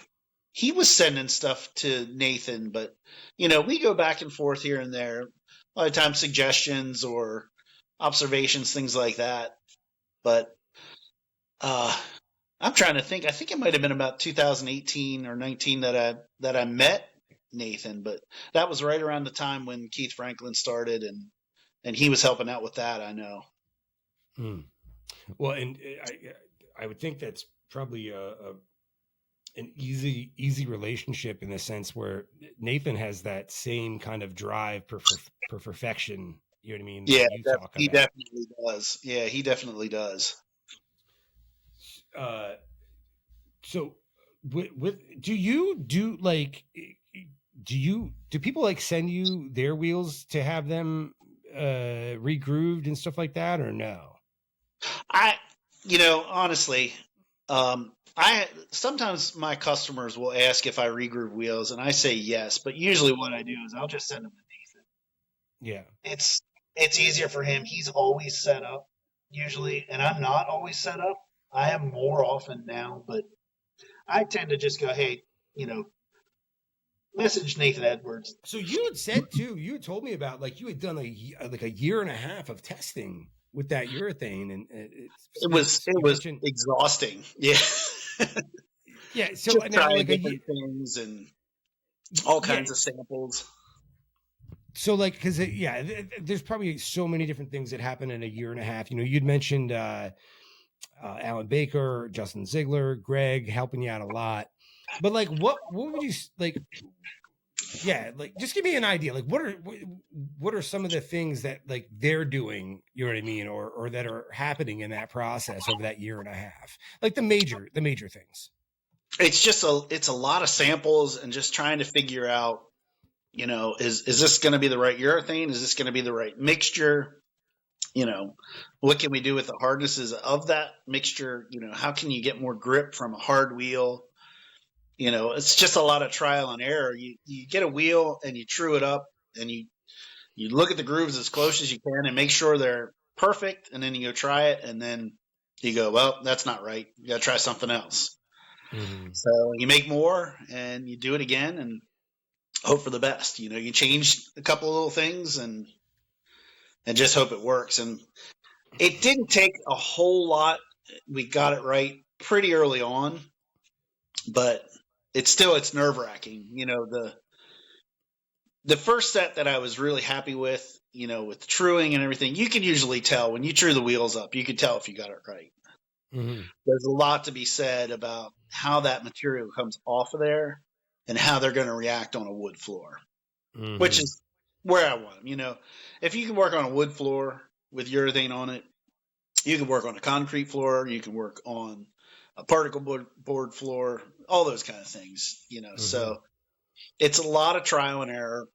he was sending stuff to Nathan, but we go back and forth here and there. A lot of times suggestions or, observations, things like that. But I'm trying to think. I think it might have been about 2018 or 19 that I met Nathan, but that was right around the time when Keith Franklin started, and he was helping out with that. I know. Well, and I would think that's probably an easy relationship in the sense where Nathan has that same kind of drive for perfection. You know what I mean? Yeah, he definitely does. Yeah, he definitely does. So do people like send you their wheels to have them regrooved and stuff like that, or no? Honestly, I sometimes my customers will ask if I regroove wheels, and I say yes. But usually, what I do is I'll just send them to Nathan. Yeah, it's easier for him. He's always set up usually, and I'm not always set up. I am more often now, but I tend to just go, hey, message Nathan Edwards. So you had said too, you had told me about like you had done like a year and a half of testing with that urethane, and it was exhausting. Yeah. Yeah. So now like different things and all kinds of samples. So like, because there's probably so many different things that happen in a year and a half. You'd mentioned Alan Baker, Justin Ziegler, Greg helping you out a lot. But like, what would you like? Yeah, like just give me an idea. Like, what are some of the things that like they're doing? You know what I mean, or that are happening in that process over that year and a half? Like the major things. It's a lot of samples and just trying to figure out, is this going to be the right urethane? Is this going to be the right mixture? What can we do with the hardnesses of that mixture? How can you get more grip from a hard wheel? It's just a lot of trial and error. You get a wheel and you true it up and you look at the grooves as close as you can and make sure they're perfect. And then you go try it. And then you go, well, that's not right. You got to try something else. Mm-hmm. So you make more and you do it again and hope for the best. You change a couple of little things and just hope it works. And it didn't take a whole lot. We got it right pretty early on, but it's nerve-wracking. The first set that I was really happy with, with truing and everything, you can usually tell when you true the wheels up, you can tell if you got it right. Mm-hmm. There's a lot to be said about how that material comes off of there and how they're going to react on a wood floor, mm-hmm. which is where I want them. If you can work on a wood floor with urethane on it, you can work on a concrete floor, you can work on a particle board floor, all those kind of things, mm-hmm. So it's a lot of trial and error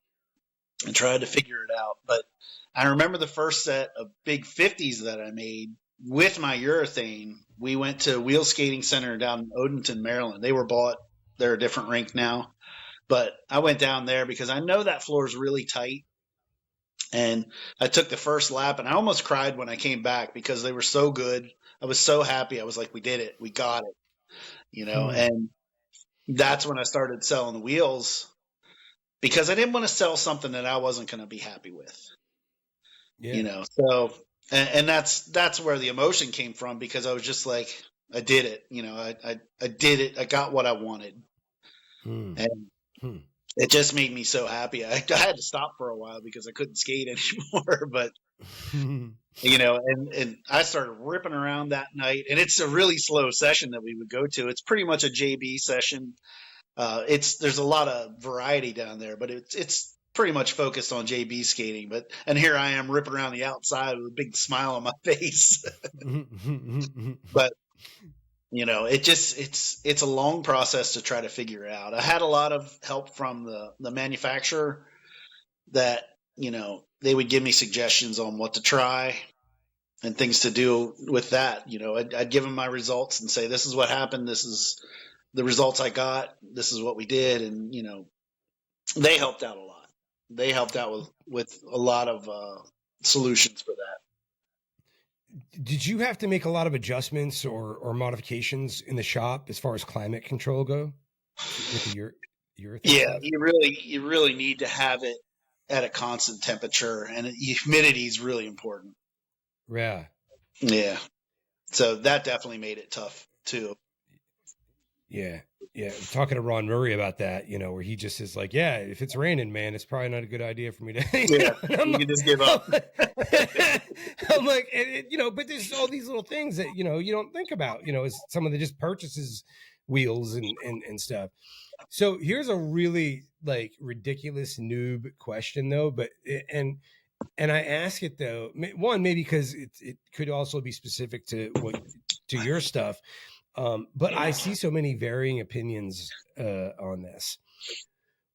and trying to figure it out. But I remember the first set of big 50s that I made with my urethane. We went to Wheel Skating Center down in Odenton, Maryland. They were bought. They're a different rink now. But I went down there because I know that floor is really tight. And I took the first lap and I almost cried when I came back because they were so good. I was so happy. I was like, we did it. We got it. And that's when I started selling the wheels because I didn't want to sell something that I wasn't going to be happy with. Yeah. So, and that's where the emotion came from because I was just like, I did it. I did it. I got what I wanted. And it just made me so happy. I had to stop for a while because I couldn't skate anymore, but and I started ripping around that night, and it's a really slow session that we would go to. It's pretty much a JB session. There's a lot of variety down there, but it's pretty much focused on JB skating. And here I am ripping around the outside with a big smile on my face. But it's a long process to try to figure it out. I had a lot of help from the manufacturer that, they would give me suggestions on what to try and things to do with that. I'd give them my results and say, this is what happened. This is the results I got. This is what we did. And, they helped out a lot. They helped out with a lot of solutions for that. Did you have to make a lot of adjustments or modifications in the shop as far as climate control go? With the urethane? Yeah, you really need to have it at a constant temperature, and humidity is really important. Yeah. Yeah. So that definitely made it tough too. Yeah. Yeah. I was talking to Ron Murray about that, you know, where he just is like, yeah, if it's raining, man, it's probably not a good idea for me to, Yeah. I'm You like, can just give up. I'm like, you know, but there's all these little things that, you know, you don't think about, you know, as some of the just purchases wheels and stuff. So here's a really like ridiculous noob question though, but, and I ask it though, one, maybe because it could also be specific to your stuff. But I see so many varying opinions on this.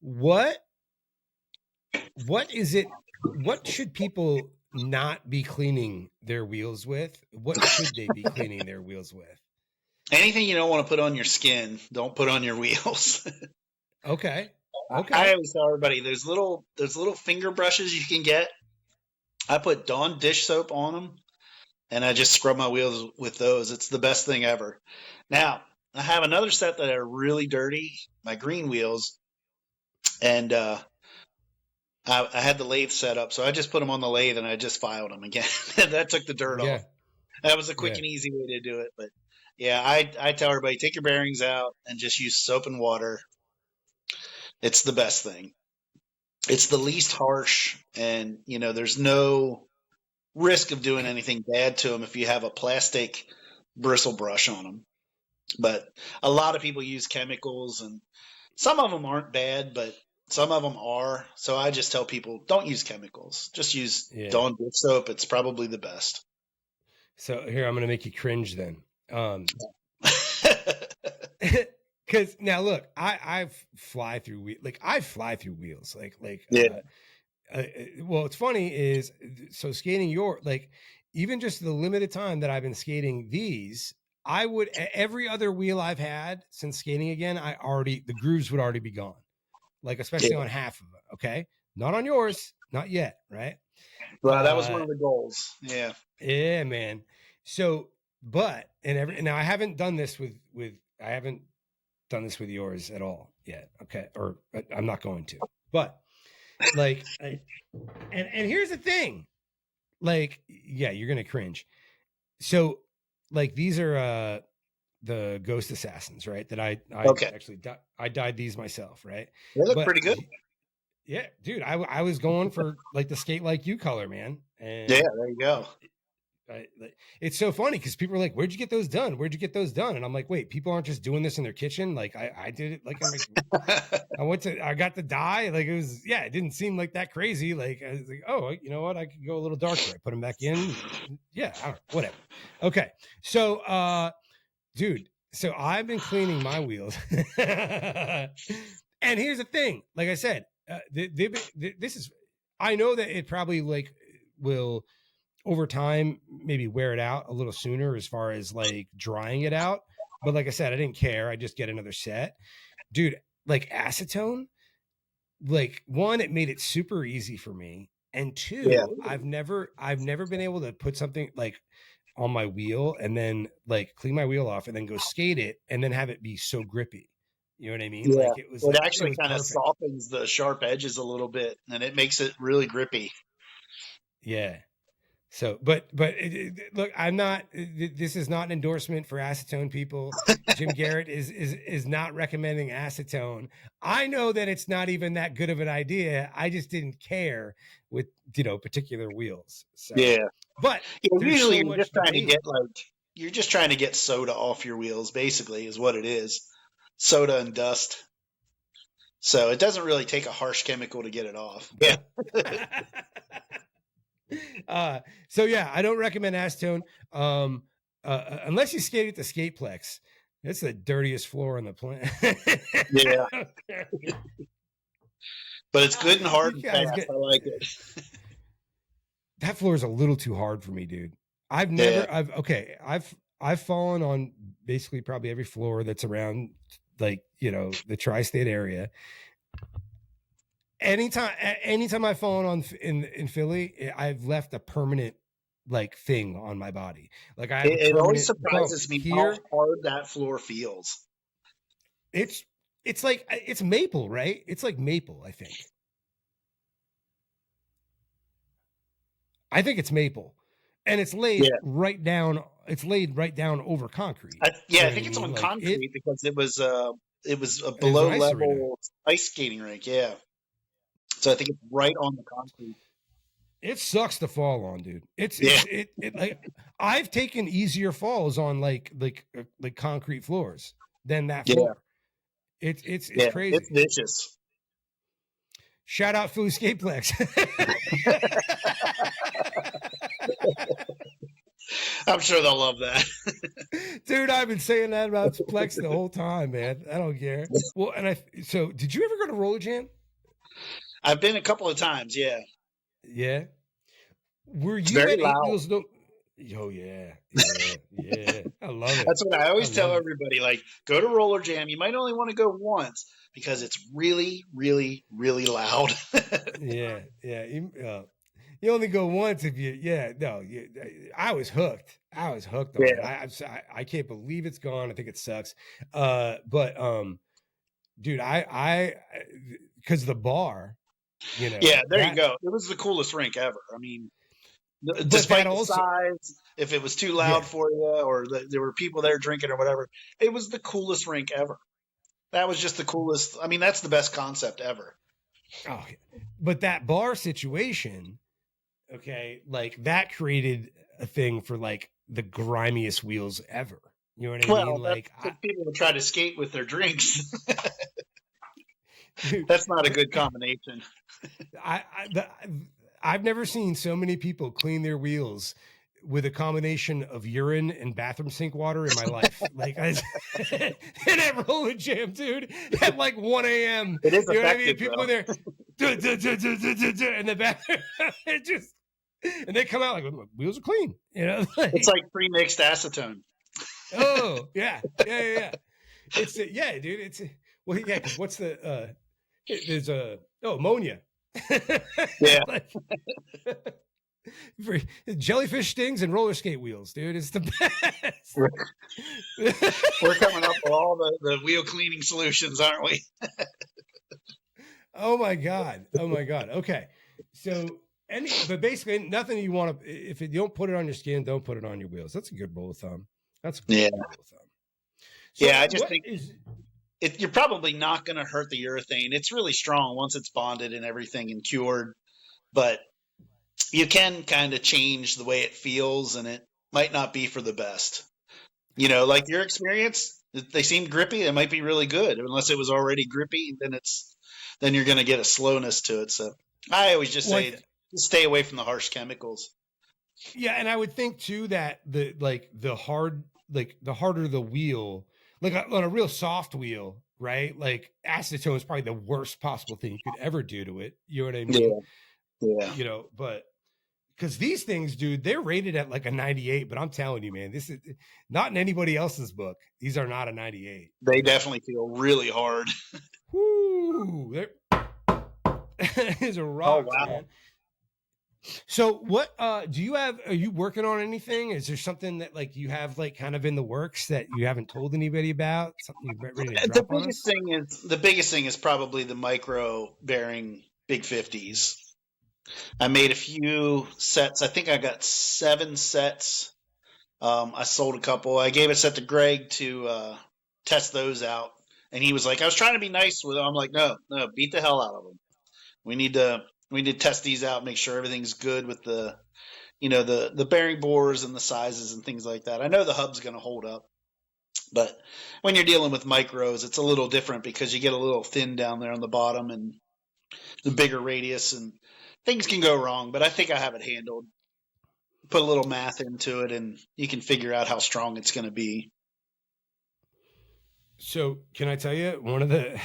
What is it? What should people not be cleaning their wheels with? What should they be cleaning their wheels with? Anything you don't want to put on your skin, don't put on your wheels. Okay. I Okay. always tell everybody there's little finger brushes you can get. I put Dawn dish soap on them, and I just scrub my wheels with those. It's the best thing ever. Now I have another set that are really dirty, my green wheels, and I had the lathe set up, so I just put them on the lathe and I just filed them again. That took the dirt off. Yeah. That was a quick Yeah. and easy way to do it. But yeah, I tell everybody take your bearings out and just use soap and water. It's the best thing. It's the least harsh, and there's no risk of doing anything bad to them if you have a plastic bristle brush on them. But a lot of people use chemicals, and some of them aren't bad, but some of them are. So I just tell people don't use chemicals. Just use Yeah. Dawn dish soap. It's probably the best. So here I'm going to make you cringe then. Because now look, I fly through wheels Yeah. well, it's funny is so skating your like even just the limited time that I've been skating these, I would every other wheel I've had since skating again, the grooves would already be gone, like especially Yeah. on half of it. Okay, not on yours, not yet, right? Well, that was one of the goals. Yeah. Yeah, man. So, but and now I haven't done this with I haven't done this with yours at all yet. Okay, or I'm not going to. But like, and here's the thing, like, yeah, you're gonna cringe. So, like, these are the Ghost Assassins, right? That I Okay. actually I dyed these myself, right? They look But pretty good. yeah, dude, I was going for like the Sk8LikeYou color, man, Yeah, and there you go. it's so funny because people are like, "Where'd you get those done? Where'd you get those done?" And I'm like, "Wait, people aren't just doing this in their kitchen. Like I did it. Like I got the dye. Like it didn't seem like that crazy. Like I was like, oh, you know what? I could go a little darker. I put them back in. Yeah, I don't know, whatever. Okay, so dude, so I've been cleaning my wheels, and here's the thing. Like I said, this is. I know that it probably like will over time maybe wear it out a little sooner as far as like drying it out. But like I said, I didn't care. I just get another set. Dude, like acetone, like one, it made it super easy for me. And two, Yeah. I've never been able to put something like on my wheel and then like clean my wheel off and then go skate it and then have it be so grippy. You know what I mean? Yeah. Like it was It it actually was kind of perfect. softens the sharp edges a little bit, and it makes it really grippy. Yeah. So, but look, I'm not. This is not an endorsement for acetone, people. Jim Garrett is not recommending acetone. I know that it's not even that good of an idea. I just didn't care with particular wheels. So, Yeah. but Yeah, there's usually so much debate. you're just trying to get soda off your wheels, basically, is what it is. Soda and dust. So it doesn't really take a harsh chemical to get it off. Yeah. So yeah, I don't recommend acetone unless you skate at the Skateplex. It's the dirtiest floor on the planet. Yeah. But it's good and hard You and guys fast. I like it. that floor is a little too hard for me, dude. Yeah. I've fallen on basically probably every floor that's around like, the tri-state area. Anytime I've fallen on in Philly, I've left a permanent like thing on my body. Like I have a It always permanent bump surprises me how here. hard that floor feels. It's like it's maple, right? It's like maple, I think. I think it's maple. and it's laid right down. It's laid right down over concrete. I think it's on concrete because it was a below level ice skating rink. Yeah, so I think it's right on the concrete. It sucks to fall on, dude. It's like I've taken easier falls on like concrete floors than that floor. It's crazy. It's vicious. Shout out Philly Sk8Plex. I'm sure they'll love that. Dude, I've been saying that about Plex the whole time, man. I don't care. Well, so did you ever go to Roller Jam? I've been a couple of times, yeah. Yeah. Were you at 8 Wheels? Oh, yeah. I love it. That's what I always tell everybody. Like, go to Roller Jam. You might only want to go once because it's really, really, really loud. Yeah. You only go once if you, I was hooked. I was hooked on it. I can't believe it's gone. I think it sucks. But dude, because the bar, you know. Yeah, there you go. It was the coolest rink ever. I mean, despite the size, if it was too loud for you or there were people there drinking or whatever, it was the coolest rink ever. That was just the coolest. I mean, that's the best concept ever. Oh, but that bar situation, okay, like that created a thing for like the grimiest wheels ever. You know what I mean? Like people would try to skate with their drinks. That's not a good combination. I've never seen so many people clean their wheels with a combination of urine and bathroom sink water in my life. Like in that Roller Jam, dude, at like 1 a.m. It is you know what I mean? effective, People there, in the bathroom, and they come out like, wheels are clean. You know, it's like pre-mixed acetone. Oh yeah. It's dude. It's because what's the there's ammonia. Yeah. Jellyfish stings and roller skate wheels, dude. It's the best. We're coming up with all the wheel cleaning solutions, aren't we? Oh my god. Okay. So but basically nothing you want to, if you don't put it on your skin, don't put it on your wheels. That's a good rule of thumb. That's a good rule of thumb. So I just think you're probably not going to hurt the urethane. It's really strong once it's bonded and everything and cured, but you can kind of change the way it feels, and it might not be for the best. You know, like your experience, they seem grippy. It might be really good, unless it was already grippy. Then you're going to get a slowness to it. So I always just say, stay away from the harsh chemicals. Yeah, and I would think too that the harder the wheel, like on a real soft wheel, right? Like acetone is probably the worst possible thing you could ever do to it. You know what I mean? Yeah. You know, but because these things, dude, they're rated at like a 98. But I'm telling you, man, this is not in anybody else's book. These are not a 98. They definitely feel really hard. Woo! That is a rock, man. So what do you have? Are you working on anything? Is there something that like you have like kind of in the works that you haven't told anybody about? Something you're ready to drop on us? The biggest thing is probably the micro bearing big 50s. I made a few sets. I think I got 7 sets. I sold a couple. I gave a set to Greg to test those out, and he was like, "I was trying to be nice with them." I'm like, "No, beat the hell out of them. We need to test these out, make sure everything's good with the bearing bores and the sizes and things like that. I know the hub's going to hold up, but when you're dealing with micros, it's a little different because you get a little thin down there on the bottom and the bigger radius, and things can go wrong. But I think I have it handled. Put a little math into it, and you can figure out how strong it's going to be. So, can I tell you one of the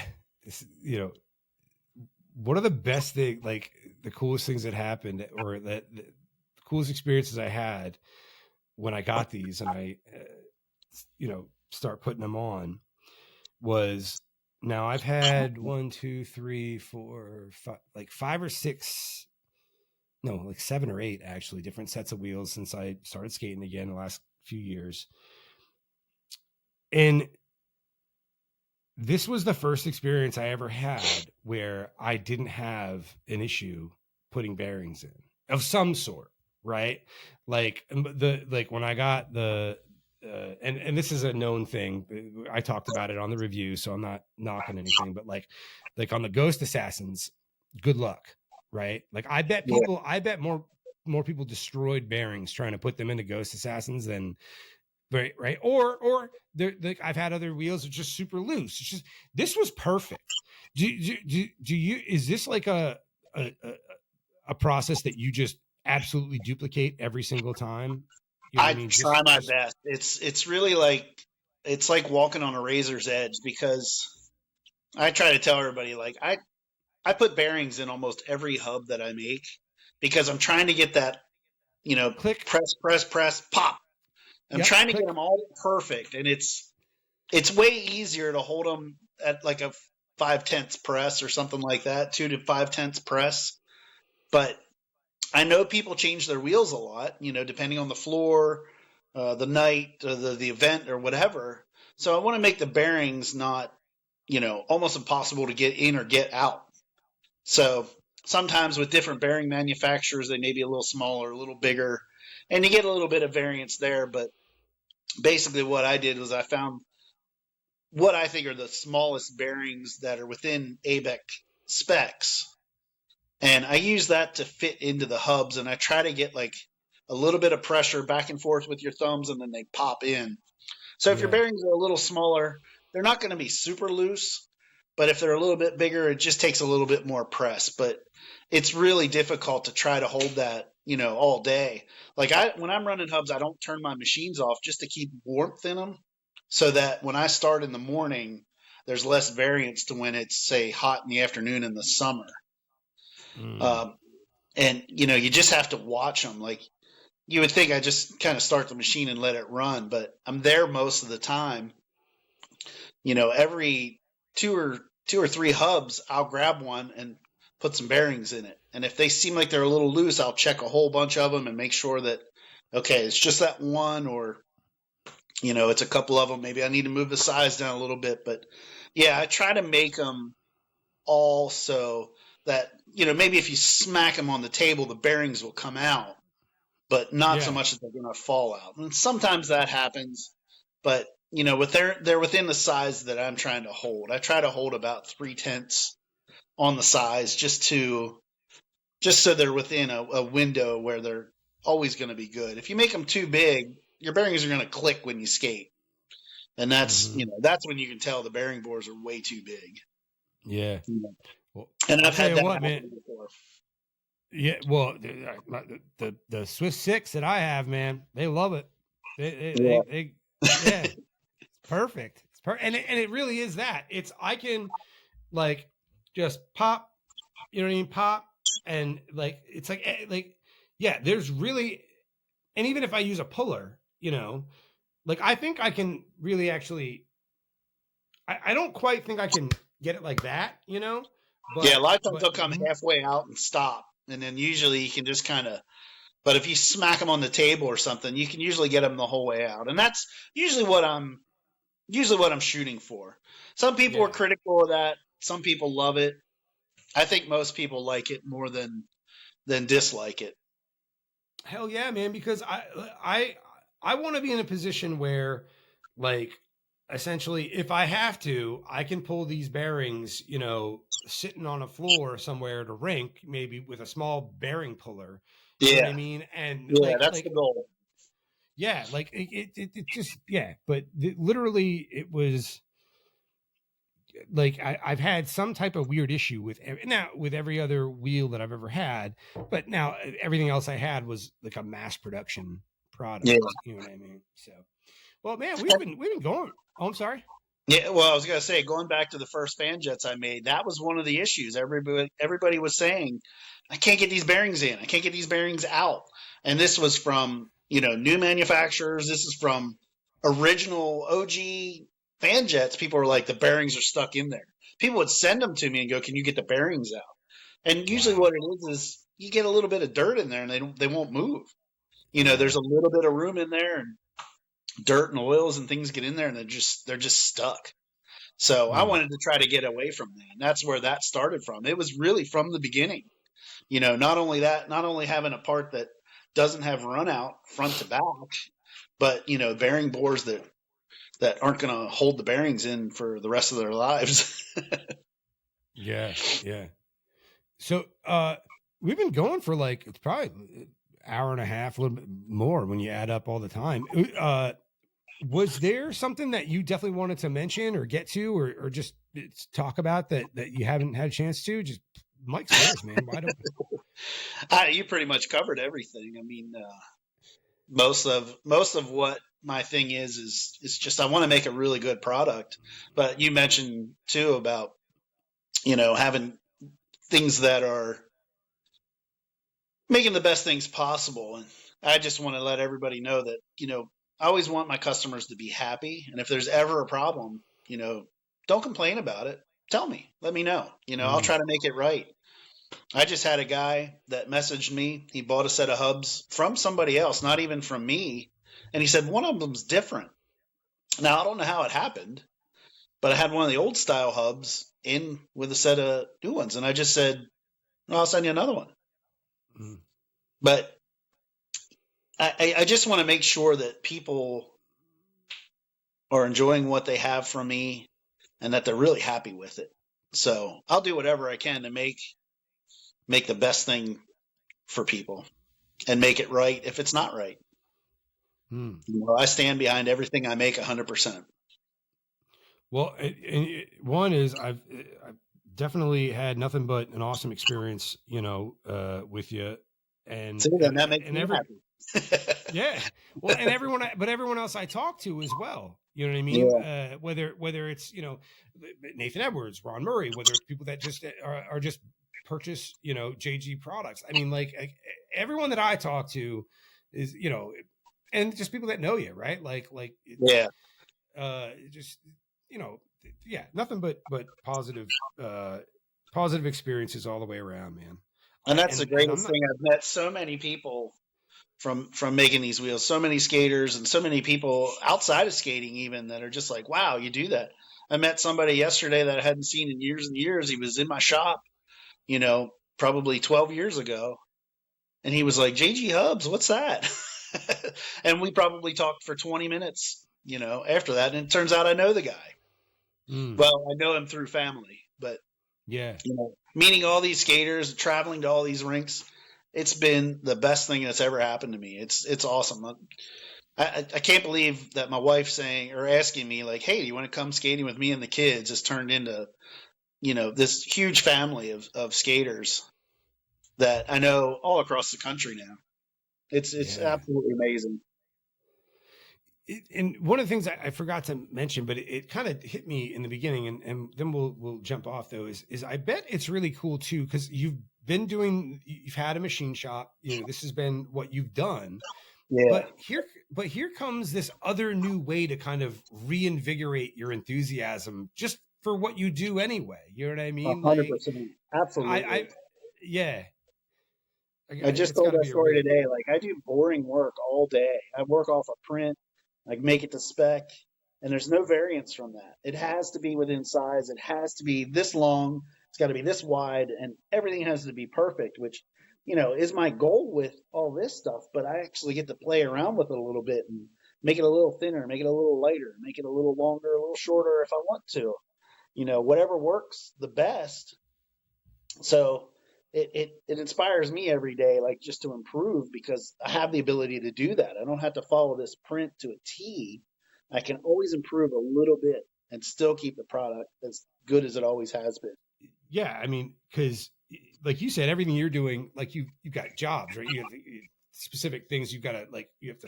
best things, like the coolest things that happened, or the coolest experiences I had when I got these and I, start putting them on was, now I've had 1, 2, 3, 4, 5, like 5 or 6, no, like 7 or 8 actually different sets of wheels since I started skating again the last few years. And this was the first experience I ever had where I didn't have an issue putting bearings in of some sort. right? Like when I got the and this is a known thing. I talked about it on the review, so I'm not knocking anything, but like on the Ghost Assassins, good luck, right? Like I bet more people destroyed bearings trying to put them into Ghost Assassins than right or like I've had other wheels that are just super loose. It's just this was perfect. Do you is this like a process that you just absolutely duplicate every single time? You know what I mean? Try my best. It's really like it's like walking on a razor's edge, because I try to tell everybody, like, I put bearings in almost every hub that I make, because I'm trying to get that, click, press, pop. I'm trying to get them all perfect, and it's way easier to hold them at like a 5/10 press or something like that, 2 to 5/10 press. But I know people change their wheels a lot, depending on the floor, the night, the event, or whatever. So I want to make the bearings not, almost impossible to get in or get out. So sometimes with different bearing manufacturers, they may be a little smaller, a little bigger, and you get a little bit of variance there. But basically what I did was I found what I think are the smallest bearings that are within ABEC specs, and I use that to fit into the hubs, and I try to get like a little bit of pressure back and forth with your thumbs, and then they pop in. So if your bearings are a little smaller, they're not going to be super loose, but if they're a little bit bigger, it just takes a little bit more press. But it's really difficult to try to hold that, all day. Like when I'm running hubs, I don't turn my machines off just to keep warmth in them, so that when I start in the morning, there's less variance to when it's, say, hot in the afternoon in the summer. And you just have to watch them. Like, you would think I just kind of start the machine and let it run, but I'm there most of the time. Every two or three hubs, I'll grab one and put some bearings in it. And if they seem like they're a little loose, I'll check a whole bunch of them and make sure that, okay, it's just that one, or, it's a couple of them. Maybe I need to move the size down a little bit. But yeah, I try to make them all so that, maybe if you smack them on the table, the bearings will come out, but not so much that they're going to fall out. And sometimes that happens, but they're within the size that I'm trying to hold. I try to hold about 3/10 on the size, just so they're within a window where they're always going to be good. If you make them too big, your bearings are going to click when you skate. And that's, that's when you can tell the bearing bores are way too big. Yeah. Well, and I've had that happen before. Yeah, well, the Swiss 6 that I have, man, they love it. They it's perfect. It's and it really is that. It's I can like just pop, you know what I mean, pop, and like it's like yeah. There's really, and even if I use a puller, like I think I can really actually. I don't quite think I can get it like that, But, yeah, a lot of times they'll come halfway out and stop. And then usually you can just kind of, but if you smack them on the table or something, you can usually get them the whole way out. And that's usually what I'm shooting for. Some people are critical of that. Some people love it. I think most people like it more than dislike it. Hell yeah, man. Because I want to be in a position where, like, essentially, if I have to, I can pull these bearings, sitting on a floor somewhere at a rink, maybe with a small bearing puller. You know what I mean? And that's the goal. Yeah, like it just but literally it was like I've had some type of weird issue with every other wheel that I've ever had, but now everything else I had was like a mass production product. Yeah. You know what I mean? So, well, man, we've been going. Oh, I'm sorry. Yeah, well, I was gonna say, going back to the first fan jets I made, that was one of the issues. Everybody was saying, I can't get these bearings in. I can't get these bearings out. And this was from new manufacturers. This is from original OG fan jets. People were like, the bearings are stuck in there. People would send them to me and go, can you get the bearings out? And usually what it is you get a little bit of dirt in there and they won't move. There's a little bit of room in there, and dirt and oils and things get in there, and they're just stuck. So I wanted to try to get away from that. And that's where that started from. It was really from the beginning. Not only having a part that doesn't have run out front to back, but bearing bores that aren't going to hold the bearings in for the rest of their lives. Yeah. So we've been going for like, it's probably an hour and a half, a little bit more when you add up all the time. Was there something that you definitely wanted to mention or get to, or just talk about that you haven't had a chance to? Just Mike's yours, man. Why don't You pretty much covered everything. I mean, most of what my thing is just I want to make a really good product. But you mentioned too about having things that are making the best things possible, and I just want to let everybody know that I always want my customers to be happy, and if there's ever a problem, don't complain about it. Tell me, let me know. I'll try to make it right. I just had a guy that messaged me. He bought a set of hubs from somebody else, not even from me. And he said, one of them's different. Now, I don't know how it happened, but I had one of the old style hubs in with a set of new ones. And I just said, well, I'll send you another one. Mm. But I just want to make sure that people are enjoying what they have from me and that they're really happy with it. So I'll do whatever I can to make the best thing for people and make it right if it's not right. I stand behind everything I make 100%. Well, one is I've definitely had nothing but an awesome experience, with you, and that makes me happy. Yeah. Well, and everyone else I talk to as well. You know what I mean? Yeah. Whether it's Nathan Edwards, Ron Murray, whether it's people that just are just purchase JG products. I mean, like everyone that I talk to is and just people that know you, right? Like yeah, just nothing but positive experiences all the way around, man. And that's the greatest thing. I've met so many people from making these wheels, so many skaters and so many people outside of skating even that are just like, wow, you do that. I met somebody yesterday that I hadn't seen in years and years. He was in my shop, probably 12 years ago. And he was like, JG Hubs, what's that? And we probably talked for 20 minutes, after that. And it turns out I know the guy. Well, I know him through family, but yeah, meeting all these skaters, traveling to all these rinks, it's been the best thing that's ever happened to me. It's awesome. I can't believe that my wife asking me like, hey, do you want to come skating with me and the kids has turned into, this huge family of skaters that I know all across the country now. It's absolutely amazing. And one of the things I forgot to mention, but it kind of hit me in the beginning, and then we'll jump off though, is I bet it's really cool too, because you've had a machine shop, this has been what you've done. Yeah. But here comes this other new way to kind of reinvigorate your enthusiasm just for what you do anyway. You know what I mean? 100%. Absolutely. Yeah. I just told that story today. Like, I do boring work all day. I work off a print, like make it to spec, and there's no variance from that. It has to be within size. It has to be this long. It's got to be this wide, and everything has to be perfect, which, is my goal with all this stuff. But I actually get to play around with it a little bit and make it a little thinner, make it a little lighter, make it a little longer, a little shorter if I want to. Whatever works the best. So it inspires me every day, like just to improve, because I have the ability to do that. I don't have to follow this print to a T. I can always improve a little bit and still keep the product as good as it always has been. Yeah. I mean, because like you said, everything you're doing, like you've got jobs, right? You have specific things you've got to, like, you have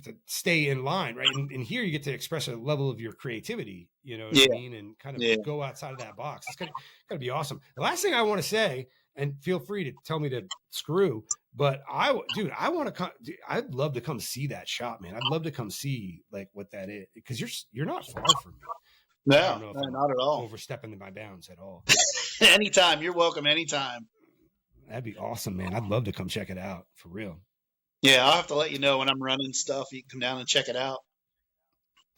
to stay in line, right? And here you get to express a level of your creativity, what I mean? And kind of go outside of that box. It's gotta be awesome. The last thing I want to say, and feel free to tell me to screw, but I'd love to come see that shop, man. I'd love to come see like what that is, because you're not far from me. No, not at all. Overstepping my bounds at all. Anytime. You're welcome. Anytime. That'd be awesome, man. I'd love to come check it out for real. Yeah, I'll have to let you know when I'm running stuff. You can come down and check it out.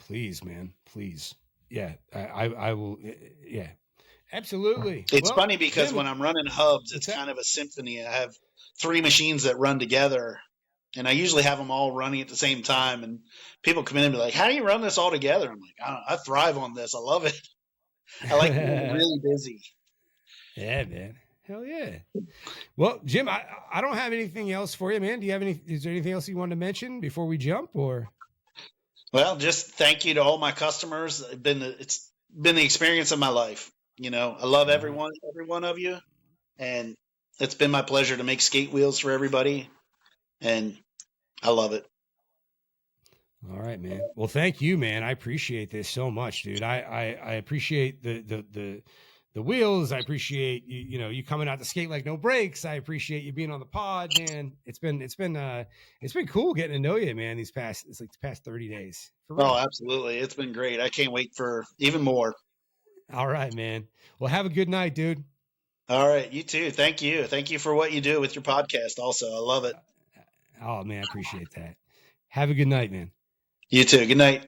Please, man. Please. Yeah, I will. Yeah, absolutely. It's funny because when I'm running hubs, it's kind of a symphony. I have 3 machines that run together, And I usually have them all running at the same time. And people come in and be like, how do you run this all together? I'm like, I thrive on this. I love it. I like being really busy. Yeah, man. Hell yeah. Well, Jim, I don't have anything else for you, man. Is there anything else you wanted to mention before we jump, or? Well, just thank you to all my customers. It's been the experience of my life. You know, I love every one of you. And it's been my pleasure to make skate wheels for everybody. And I love it. All right, man. Well, thank you, man. I appreciate this so much, dude. I appreciate the wheels. I appreciate you coming out to skate like no breaks. I appreciate you being on the pod, man. It's been cool getting to know you, man. The past 30 days. Oh, absolutely. It's been great. I can't wait for even more. All right, man. Well, have a good night, dude. All right. You too. Thank you. Thank you for what you do with your podcast. Also, I love it. Oh man, I appreciate that. Have a good night, man. You too. Good night.